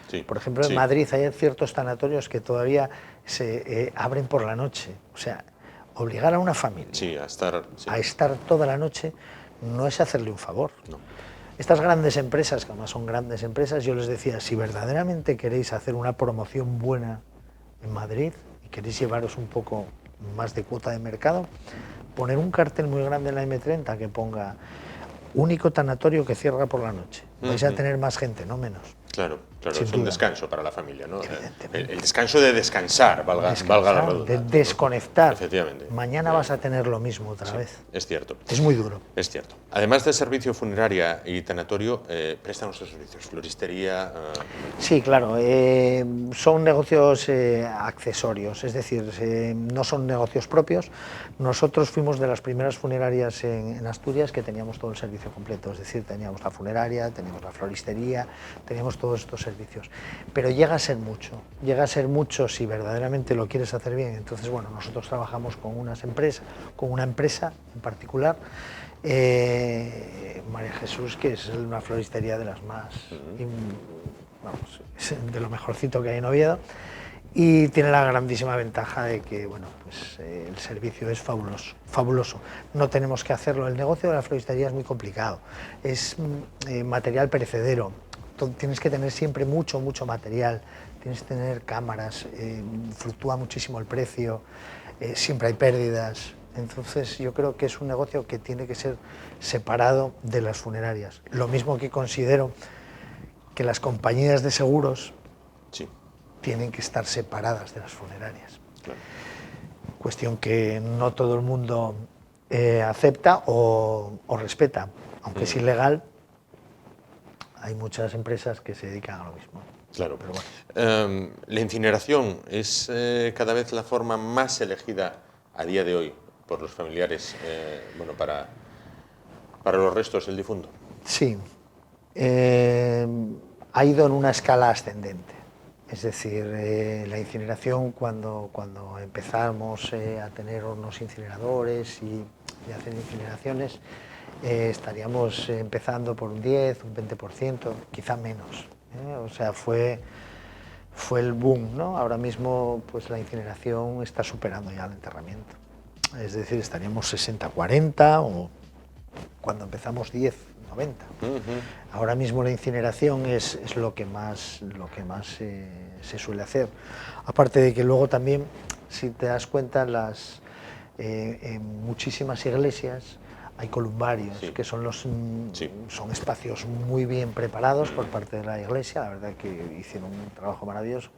Sí, por ejemplo, en Madrid hay ciertos tanatorios que todavía se abren por la noche. O sea, obligar a una familia a estar toda la noche no es hacerle un favor. No. Estas grandes empresas, que además son grandes empresas, yo les decía, si verdaderamente queréis hacer una promoción buena en Madrid y queréis llevaros un poco más de cuota de mercado, poner un cartel muy grande en la M30 que ponga único tanatorio que cierra por la noche. Vais a tener más gente, no menos. Claro, claro, Sin es un duda. descanso para la familia, ¿no? El descanso de descansar, valga la redundancia. De desconectar. Efectivamente. Mañana vas a tener lo mismo otra vez. Es cierto. Es muy duro. Es cierto. Además de servicio funeraria y tanatorio, prestan otros servicios, floristería. Sí, claro. Son negocios accesorios, es decir, no son negocios propios. Nosotros fuimos de las primeras funerarias en Asturias que teníamos todo el servicio completo, es decir, teníamos la funeraria, teníamos la floristería, teníamos todos estos servicios. Pero llega a ser mucho si verdaderamente lo quieres hacer bien. Entonces, bueno, nosotros trabajamos con una empresa en particular, María Jesús, que es una floristería de las más, vamos, es de lo mejorcito que hay en Oviedo, y tiene la grandísima ventaja de que, bueno, pues el servicio es fabuloso. No tenemos que hacerlo. El negocio de la floristería es muy complicado. Es material perecedero. Tienes que tener siempre mucho material. Tienes que tener cámaras. Fluctúa muchísimo el precio. Siempre hay pérdidas. Entonces yo creo que es un negocio que tiene que ser separado de las funerarias. Lo mismo que considero que las compañías de seguros tienen que estar separadas de las funerarias. Claro. Cuestión que no todo el mundo acepta o respeta. Aunque es ilegal, hay muchas empresas que se dedican a lo mismo. Claro. Pero bueno. La incineración es cada vez la forma más elegida a día de hoy por los familiares, bueno, para los restos del difunto. Sí. Ha ido en una escala ascendente. Es decir, la incineración, cuando empezamos a tener hornos incineradores y hacer incineraciones, estaríamos empezando por un 10, un 20%, quizá menos. O sea, fue el boom, ¿no? Ahora mismo pues la incineración está superando ya el enterramiento. Es decir, estaríamos 60-40 o cuando empezamos 10-90. Ahora mismo la incineración es lo que más se suele hacer. Aparte de que luego también, si te das cuenta, en muchísimas iglesias hay columbarios, sí, que son son espacios muy bien preparados por parte de la iglesia, la verdad que hicieron un trabajo maravilloso,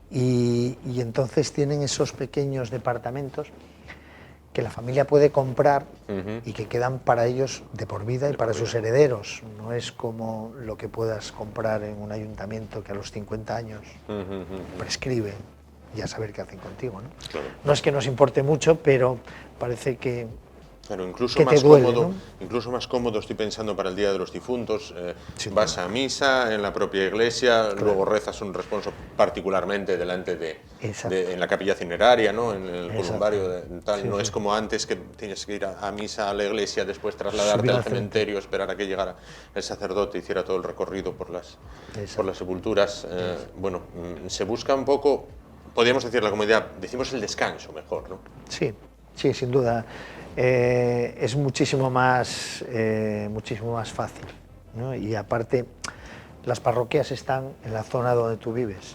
y entonces tienen esos pequeños departamentos que la familia puede comprar y que quedan para ellos de por vida y para sus herederos. No es como lo que puedas comprar en un ayuntamiento que a los 50 años prescribe y a saber qué hacen contigo, ¿no? Claro. No es que nos importe mucho, pero parece que... Claro, incluso más duele, cómodo, ¿no? Incluso más cómodo, estoy pensando, para el Día de los Difuntos, vas a misa en la propia iglesia, claro, luego rezas un responso particularmente delante en la capilla cineraria, ¿no? En el columbario, tal. Sí, no es como antes, que tienes que ir a misa a la iglesia, después trasladarte al cementerio, esperar a que llegara el sacerdote y hiciera todo el recorrido por las sepulturas. Bueno, se busca un poco, podríamos decir la comodidad, decimos el descanso mejor, ¿no? Sí, sí, sin duda. Es muchísimo más fácil, ¿no? Y aparte, las parroquias están en la zona donde tú vives,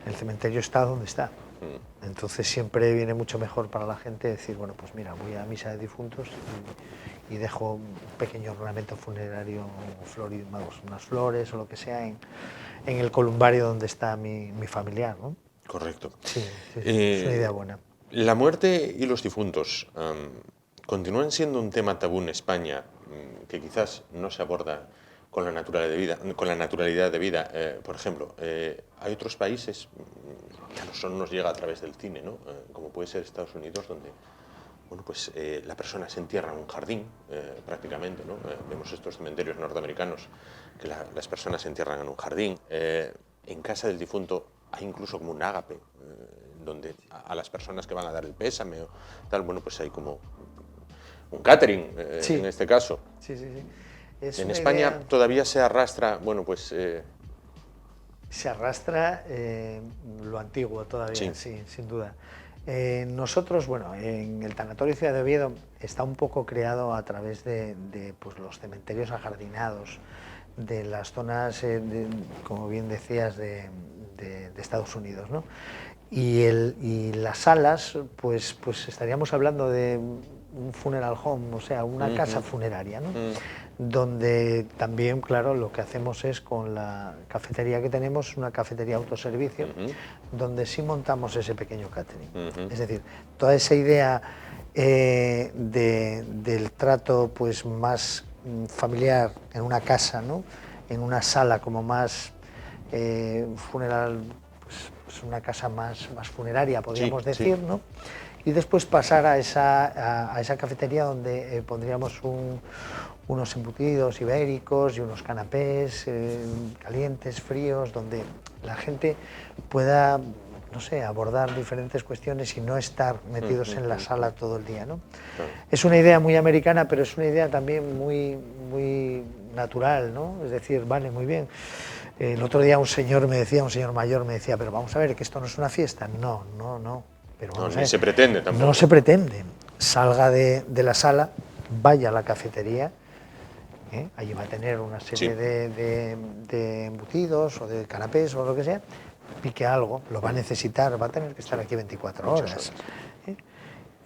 el cementerio está donde está. Entonces siempre viene mucho mejor para la gente decir, bueno, pues mira, voy a misa de difuntos y dejo un pequeño ornamento funerario, unas flores o lo que sea, en el columbario donde está mi familiar, ¿no? Correcto. Sí, es una idea buena. La muerte y los difuntos continúan siendo un tema tabú en España, que quizás no se aborda con la naturalidad de vida. Por ejemplo, hay otros países, que no solo nos llega a través del cine, ¿no? Como puede ser Estados Unidos, donde bueno, pues, la persona se entierra en un jardín, prácticamente, ¿no? Vemos estos cementerios norteamericanos que las personas se entierran en un jardín. En casa del difunto hay incluso como un ágape, donde a las personas que van a dar el pésame o tal, bueno, pues hay como un catering, sí, en este caso. Sí, sí, sí. En España todavía se arrastra, bueno, pues... Se arrastra lo antiguo todavía, sí, sí, sin duda. Nosotros, bueno, en el Tanatorio Ciudad de Oviedo está un poco creado a través de pues, los cementerios ajardinados, de las zonas, como bien decías, de Estados Unidos, ¿no? Y las salas, pues estaríamos hablando de un funeral home, o sea, una casa funeraria, ¿no? Donde también, claro, lo que hacemos es, con la cafetería que tenemos, una cafetería autoservicio, donde sí montamos ese pequeño catering. Es decir, toda esa idea del trato pues más familiar en una casa, ¿no? En una sala como más funeral, pues una casa más funeraria, podríamos decir, sí, ¿no? Y después pasar a esa cafetería donde pondríamos unos embutidos ibéricos y unos canapés calientes, fríos, donde la gente pueda, no sé, abordar diferentes cuestiones y no estar metidos en la sala todo el día, ¿no? Claro. Es una idea muy americana, pero es una idea también muy natural, ¿no? Es decir, vale, muy bien. El otro día un señor mayor me decía, pero vamos a ver, que esto no es una fiesta. No. Pero vamos a ver, se pretende tampoco. No se pretende. Salga de la sala, vaya a la cafetería, allí va a tener una serie de embutidos o de canapés o lo que sea, pique algo, lo va a necesitar, va a tener que estar aquí 24 horas.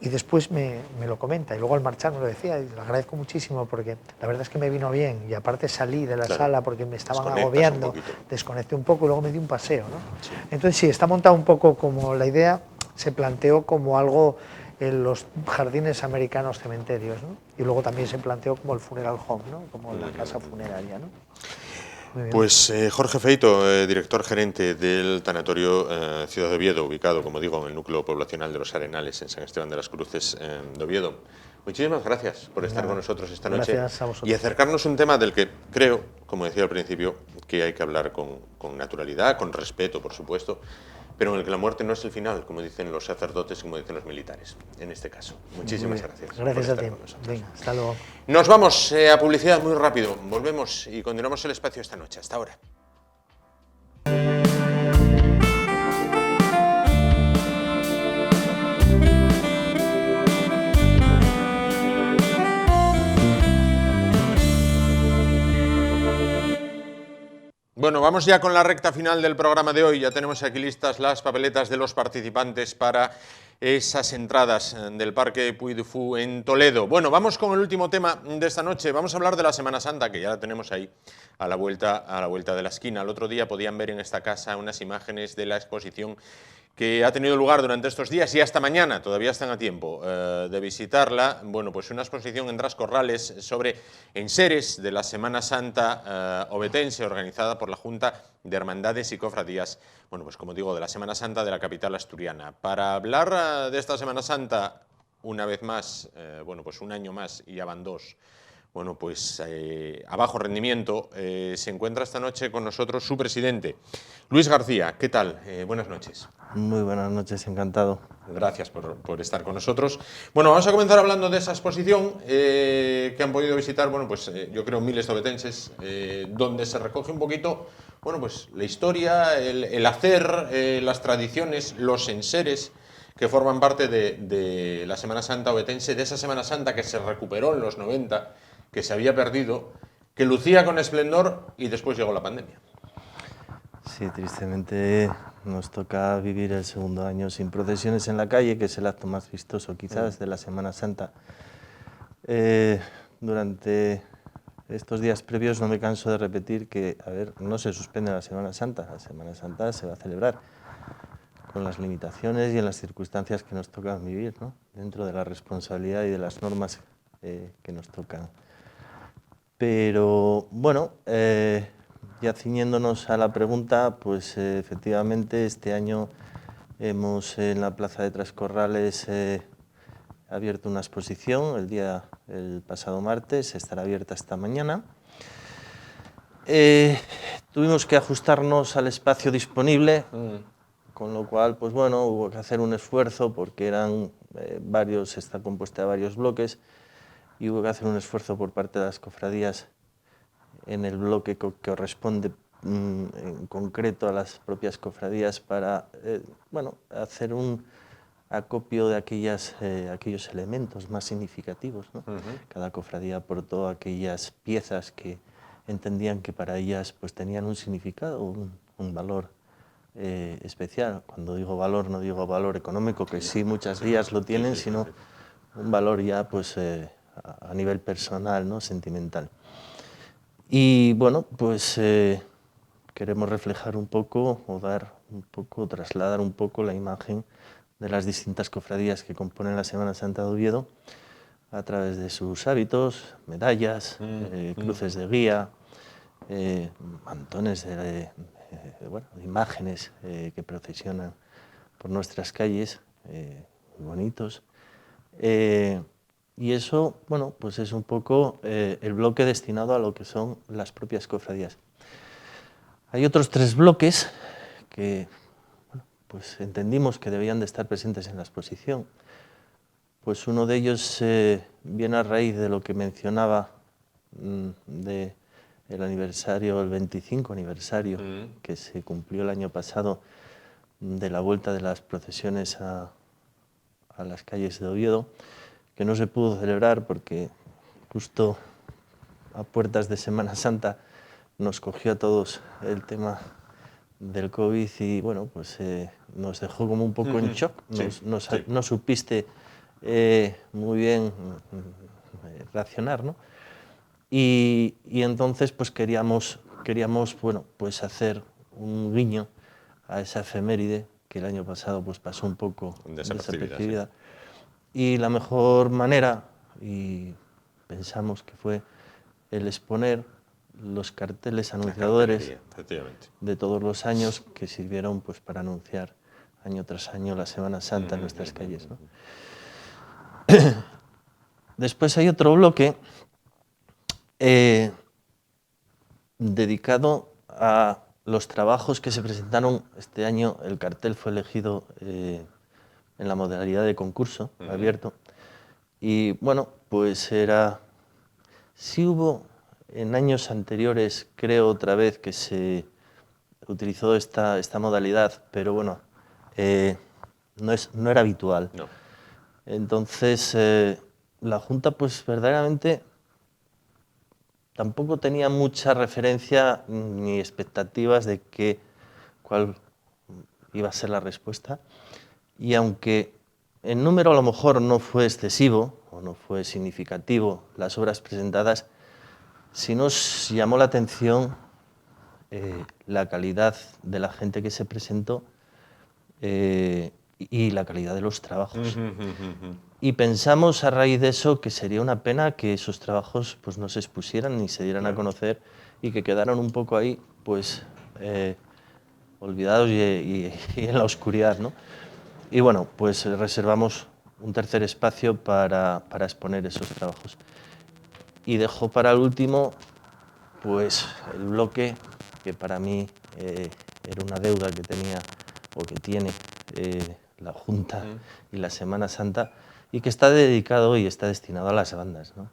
Y después me lo comenta, y luego al marchar me lo decía, y le agradezco muchísimo porque la verdad es que me vino bien, y aparte salí de la sala porque me estaban agobiando, desconecté un poco y luego me di un paseo, ¿no? Sí. Entonces sí, está montado un poco como la idea se planteó como algo en los jardines americanos cementerios, ¿no? Y luego también se planteó como el funeral home, ¿no? Como la casa funeraria, ¿no? Pues Jorge Feito, director gerente del Tanatorio Ciudad de Oviedo, ubicado, como digo, en el núcleo poblacional de Los Arenales, en San Esteban de las Cruces de Oviedo. Muchísimas gracias por estar con nosotros esta noche y acercarnos a un tema del que creo, como decía al principio, que que hay que hablar con naturalidad, con respeto, por supuesto, pero en el que la muerte no es el final, como dicen los sacerdotes, como dicen los militares, en este caso. Muchísimas gracias. Gracias a ti. Venga, hasta luego. Nos vamos a publicidad muy rápido. Volvemos y continuamos el espacio esta noche. Hasta ahora. Bueno, vamos ya con la recta final del programa de hoy. Ya tenemos aquí listas las papeletas de los participantes para esas entradas del Parque Puy du Fou en Toledo. Bueno, vamos con el último tema de esta noche. Vamos a hablar de la Semana Santa, que ya la tenemos ahí a la vuelta de la esquina. El otro día podían ver en esta casa unas imágenes de la exposición que ha tenido lugar durante estos días y hasta mañana, todavía están a tiempo de visitarla. Bueno, pues una exposición en Tras Corrales sobre enseres de la Semana Santa ovetense, organizada por la Junta de Hermandades y Cofradías, bueno, pues como digo, de la Semana Santa de la capital asturiana. Para hablar de esta Semana Santa, una vez más, bueno, pues un año más y ya van dos, bueno, pues a bajo rendimiento, se encuentra esta noche con nosotros su presidente, Luis García. ¿Qué tal? Buenas noches. Muy buenas noches, encantado. Gracias por estar con nosotros. Bueno, vamos a comenzar hablando de esa exposición que han podido visitar, bueno, pues yo creo miles de ovetenses, donde se recoge un poquito, bueno, pues la historia, el hacer, las tradiciones, los enseres que forman parte de la Semana Santa ovetense, de esa Semana Santa que se recuperó en los 90, que se había perdido, que lucía con esplendor y después llegó la pandemia. Sí, tristemente nos toca vivir el segundo año sin procesiones en la calle, que es el acto más vistoso quizás de la Semana Santa. Durante estos días previos no me canso de repetir que, a ver, no se suspende la Semana Santa se va a celebrar con las limitaciones y en las circunstancias que nos tocan vivir, ¿no? Dentro de la responsabilidad y de las normas que nos tocan. Pero bueno, ya ciñéndonos a la pregunta, pues efectivamente este año hemos en la Plaza de Tras Corrales abierto una exposición el pasado martes, estará abierta esta mañana. Tuvimos que ajustarnos al espacio disponible, con lo cual, pues bueno, hubo que hacer un esfuerzo porque eran está compuesta de varios bloques y hubo que hacer un esfuerzo por parte de las cofradías en el bloque que corresponde en concreto a las propias cofradías para bueno, hacer un acopio de aquellos elementos más significativos, ¿no? Cada cofradía aportó aquellas piezas que entendían que para ellas pues, tenían un significado, un valor especial. Cuando digo valor, no digo valor económico, que sí muchas vías lo tienen, sino un valor ya pues, a nivel personal, ¿no? Sentimental. Y bueno, pues queremos reflejar un poco o trasladar un poco la imagen de las distintas cofradías que componen la Semana Santa de Oviedo a través de sus hábitos, medallas, cruces de guía, mantones de imágenes que procesionan por nuestras calles, muy bonitos. Y eso, bueno, pues es un poco el bloque destinado a lo que son las propias cofradías. Hay otros 3 bloques que bueno, pues entendimos que debían de estar presentes en la exposición. Pues uno de ellos viene a raíz de lo que mencionaba del aniversario, el 25 aniversario que se cumplió el año pasado de la vuelta de las procesiones a las calles de Oviedo, que no se pudo celebrar porque justo a puertas de Semana Santa nos cogió a todos el tema del COVID y bueno, pues nos dejó como un poco en shock, no supiste muy bien reaccionar, ¿no? Y entonces pues queríamos bueno, pues hacer un guiño a esa efeméride que el año pasado pues pasó un poco desapercibida. Sí. Y la mejor manera, y pensamos que fue el exponer los carteles anunciadores de todos los años que sirvieron pues, para anunciar año tras año la Semana Santa en nuestras calles, ¿no? Después hay otro bloque dedicado a los trabajos que se presentaron este año, el cartel fue elegido en la modalidad de concurso abierto. Y bueno, pues era... Sí hubo en años anteriores, creo otra vez, que se utilizó esta modalidad, pero bueno, no era habitual. No. Entonces, la Junta pues verdaderamente tampoco tenía mucha referencia ni expectativas de cuál iba a ser la respuesta. Y aunque el número a lo mejor no fue excesivo o no fue significativo, las obras presentadas, sí nos llamó la atención la calidad de la gente que se presentó y la calidad de los trabajos. Y pensamos a raíz de eso que sería una pena que esos trabajos pues, no se expusieran ni se dieran a conocer y que quedaran un poco ahí pues, olvidados y en la oscuridad, ¿no? Y bueno, pues reservamos un tercer espacio para exponer esos trabajos. Y dejo para el último pues, el bloque que para mí era una deuda que tenía o que tiene la Junta y la Semana Santa, y que está dedicado y está destinado a las bandas, ¿no?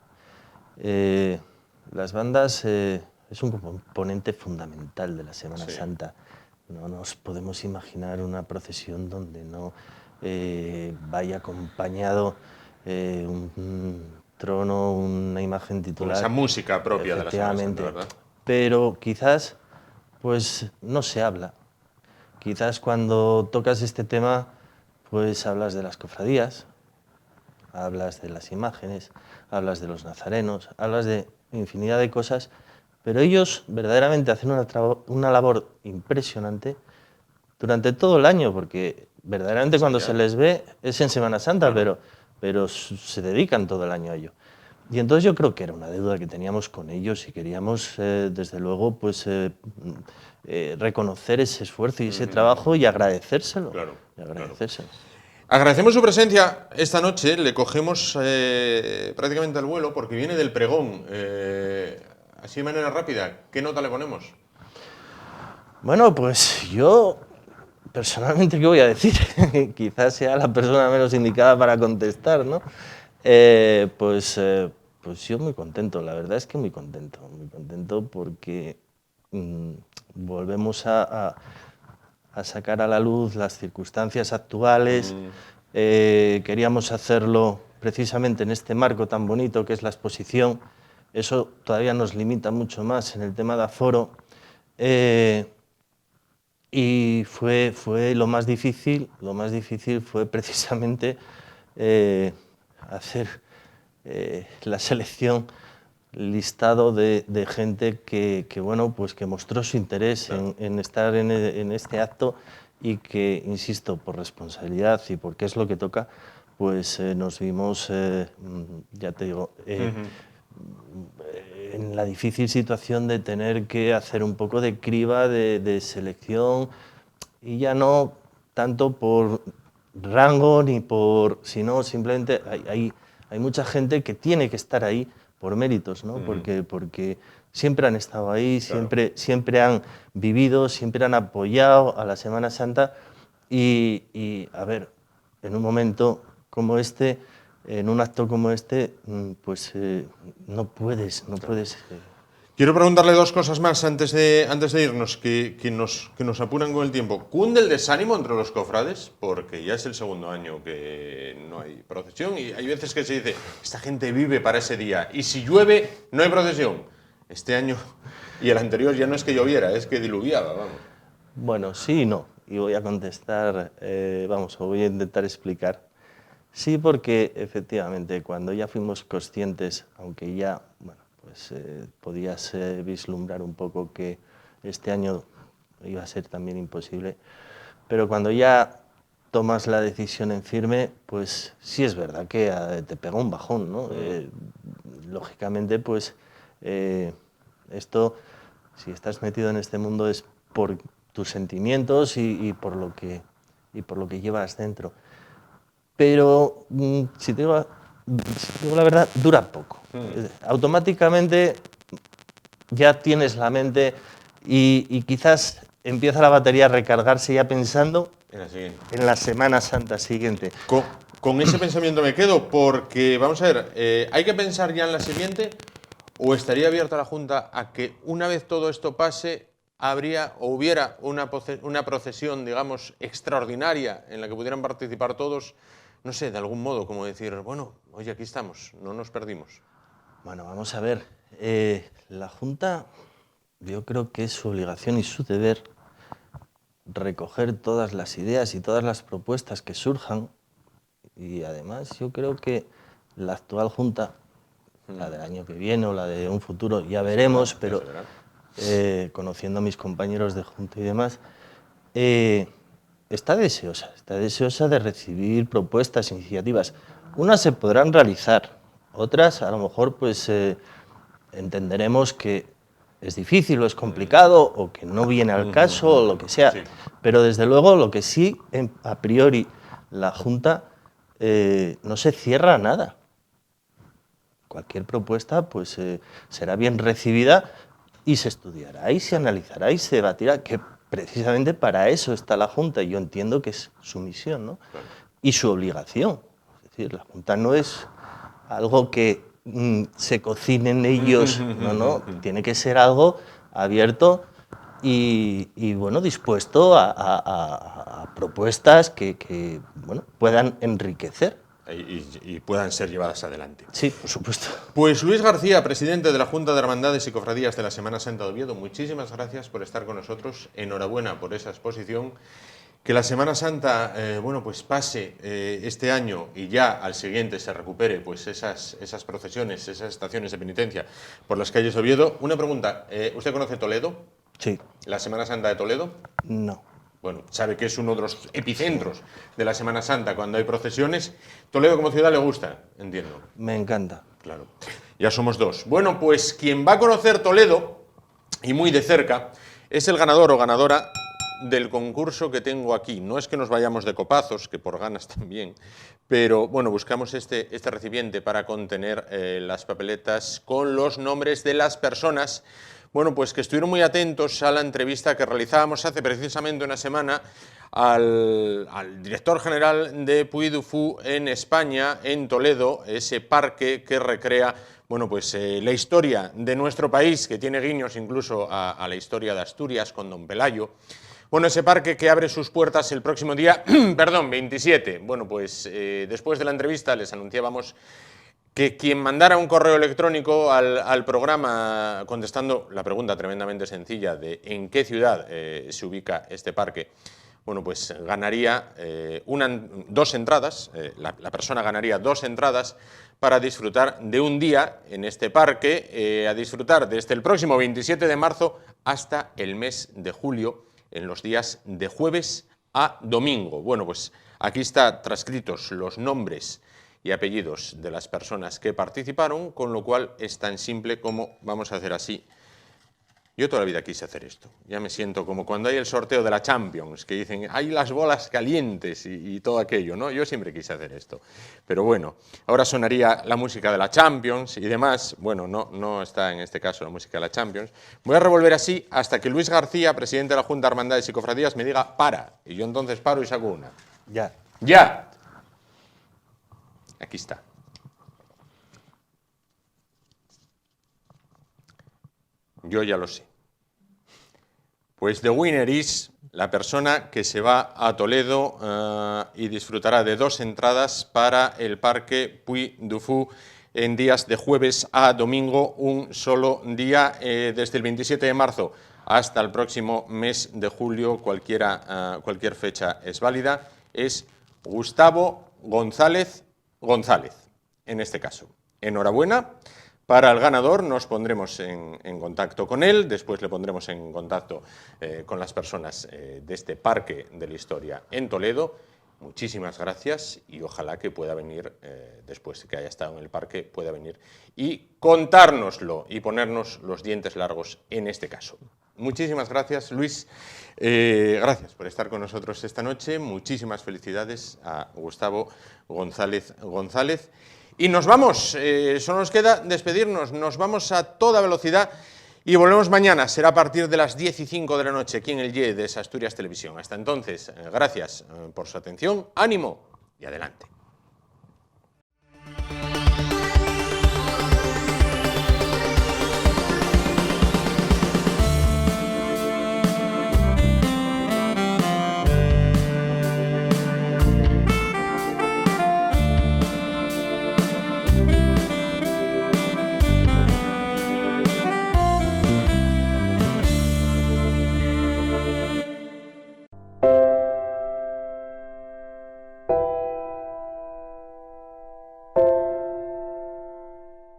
Las bandas es un componente fundamental de la Semana Santa. No nos podemos imaginar una procesión donde no vaya acompañado un trono, una imagen titular. Con esa música propia de la Semana Santa, ¿verdad? Pero quizás pues no se habla. Quizás cuando tocas este tema pues hablas de las cofradías, hablas de las imágenes, hablas de los nazarenos, hablas de infinidad de cosas, pero ellos verdaderamente hacen una labor impresionante durante todo el año, porque verdaderamente cuando se les ve es en Semana Santa, pero se dedican todo el año a ello. Y entonces yo creo que era una deuda que teníamos con ellos y queríamos, desde luego, pues, reconocer ese esfuerzo y ese trabajo y agradecérselo. Claro, y agradecérselo. Agradecemos su presencia esta noche, le cogemos prácticamente al vuelo porque viene del pregón. Así de manera rápida, ¿qué nota le ponemos? Bueno, pues yo, personalmente, ¿qué voy a decir? Quizás sea la persona menos indicada para contestar, ¿no? Pues yo muy contento, la verdad es que muy contento porque volvemos a sacar a la luz las circunstancias actuales. Queríamos hacerlo precisamente en este marco tan bonito que es la exposición. Eso todavía nos limita mucho más en el tema de aforo. Y fue lo más difícil fue precisamente hacer la selección, listado de gente que bueno, pues que mostró su interés en estar en este acto y que, insisto, por responsabilidad y porque es lo que toca, pues nos vimos, ya te digo, en la difícil situación de tener que hacer un poco de criba de selección, y ya no tanto por rango ni sino simplemente hay mucha gente que tiene que estar ahí por méritos, ¿no? Porque siempre han estado ahí, siempre han vivido, siempre han apoyado a la Semana Santa y a ver, en un momento como este, en un acto como este, pues no puedes. Quiero preguntarle dos cosas más antes de irnos, que nos apuran con el tiempo. ¿Cunde el desánimo entre los cofrades? Porque ya es el segundo año que no hay procesión y hay veces que se dice, esta gente vive para ese día y si llueve no hay procesión. Este año y el anterior ya no es que lloviera, es que diluviaba, vamos. Bueno, sí y no. Y voy a contestar, o voy a intentar explicar. Sí, porque efectivamente cuando ya fuimos conscientes, aunque ya, bueno, pues podías vislumbrar un poco que este año iba a ser también imposible, pero cuando ya tomas la decisión en firme, pues sí es verdad que te pega un bajón, ¿no? Lógicamente, pues esto, si estás metido en este mundo es por tus sentimientos y por lo que llevas dentro. Pero si te digo la verdad, dura poco. Automáticamente ya tienes la mente y quizás empieza la batería a recargarse ya pensando en la Semana Santa siguiente. Con ese pensamiento me quedo, porque, vamos a ver, ¿hay que pensar ya en la siguiente o estaría abierta la Junta a que una vez todo esto pase habría o hubiera una procesión, digamos, extraordinaria en la que pudieran participar todos, no sé, de algún modo, como decir, bueno, oye, aquí estamos, no nos perdimos? Bueno, vamos a ver, la Junta, yo creo que es su obligación y su deber recoger todas las ideas y todas las propuestas que surjan, y además yo creo que la actual Junta, la del año que viene o la de un futuro, ya veremos, pero conociendo a mis compañeros de Junta y demás, está deseosa de recibir propuestas, iniciativas. Unas se podrán realizar, otras a lo mejor pues entenderemos que es difícil o es complicado o que no viene al caso o lo que sea, pero desde luego lo que sí, a priori, la Junta no se cierra a nada. Cualquier propuesta pues será bien recibida y se estudiará y se analizará y se debatirá, que precisamente para eso está la Junta, y yo entiendo que es su misión, ¿no? Claro. Y su obligación. Es decir, la Junta no es algo que se cocinen ellos, no, tiene que ser algo abierto y bueno, dispuesto a propuestas que bueno, puedan enriquecer. Y puedan ser llevadas adelante. Sí, por supuesto. Pues Luis García, presidente de la Junta de Hermandades y Cofradías de la Semana Santa de Oviedo, muchísimas gracias por estar con nosotros. Enhorabuena por esa exposición. Que la Semana Santa, bueno, pues pase este año y ya al siguiente se recupere pues esas procesiones, esas estaciones de penitencia por las calles de Oviedo. Una pregunta, ¿usted conoce Toledo? Sí. ¿La Semana Santa de Toledo? No. Bueno, sabe que es uno de los epicentros de la Semana Santa cuando hay procesiones. Toledo como ciudad le gusta, entiendo. Me encanta. Claro, ya somos dos. Bueno, pues quien va a conocer Toledo, y muy de cerca, es el ganador o ganadora del concurso que tengo aquí. No es que nos vayamos de copazos, que por ganas también, pero bueno, buscamos este recipiente para contener las papeletas con los nombres de las personas, bueno, pues que estuvieron muy atentos a la entrevista que realizábamos hace precisamente una semana al director general de Puy du Fou en España, en Toledo, ese parque que recrea, bueno, pues la historia de nuestro país, que tiene guiños incluso a la historia de Asturias con Don Pelayo. Bueno, ese parque que abre sus puertas el próximo día, 27. Bueno, pues después de la entrevista les anunciábamos que quien mandara un correo electrónico al programa contestando la pregunta tremendamente sencilla de en qué ciudad se ubica este parque, bueno, pues ganaría dos entradas, la persona ganaría 2 entradas para disfrutar de un día en este parque, a disfrutar desde el próximo 27 de marzo hasta el mes de julio, en los días de jueves a domingo. Bueno, pues aquí están transcritos los nombres y apellidos de las personas que participaron, con lo cual es tan simple como vamos a hacer así. Yo toda la vida quise hacer esto. Ya me siento como cuando hay el sorteo de la Champions, que dicen, hay las bolas calientes y todo aquello, ¿no? Yo siempre quise hacer esto. Pero bueno, ahora sonaría la música de la Champions y demás. Bueno, no está en este caso la música de la Champions. Voy a revolver así hasta que Luis García, presidente de la Junta de Hermandades y Cofradías, me diga, para. Y yo entonces paro y saco una. Ya. ¡Ya! Aquí está. Yo ya lo sé. Pues the winner is la persona que se va a Toledo y disfrutará de 2 entradas para el Parque Puy du Fou en días de jueves a domingo, un solo día, desde el 27 de marzo hasta el próximo mes de julio, cualquier fecha es válida. Es Gustavo González, en este caso. Enhorabuena. Para el ganador nos pondremos en contacto con él, después le pondremos en contacto con las personas de este Parque de la Historia en Toledo. Muchísimas gracias y ojalá que pueda venir, después de que haya estado en el parque, pueda venir y contárnoslo y ponernos los dientes largos en este caso. Muchísimas gracias, Luis. Gracias por estar con nosotros esta noche. Muchísimas felicidades a Gustavo González. Y nos vamos, solo nos queda despedirnos, nos vamos a toda velocidad Y volvemos mañana, será a partir de las 10:05 de la noche, aquí en el YE de Asturias Televisión. Hasta entonces, gracias por su atención, ánimo y adelante.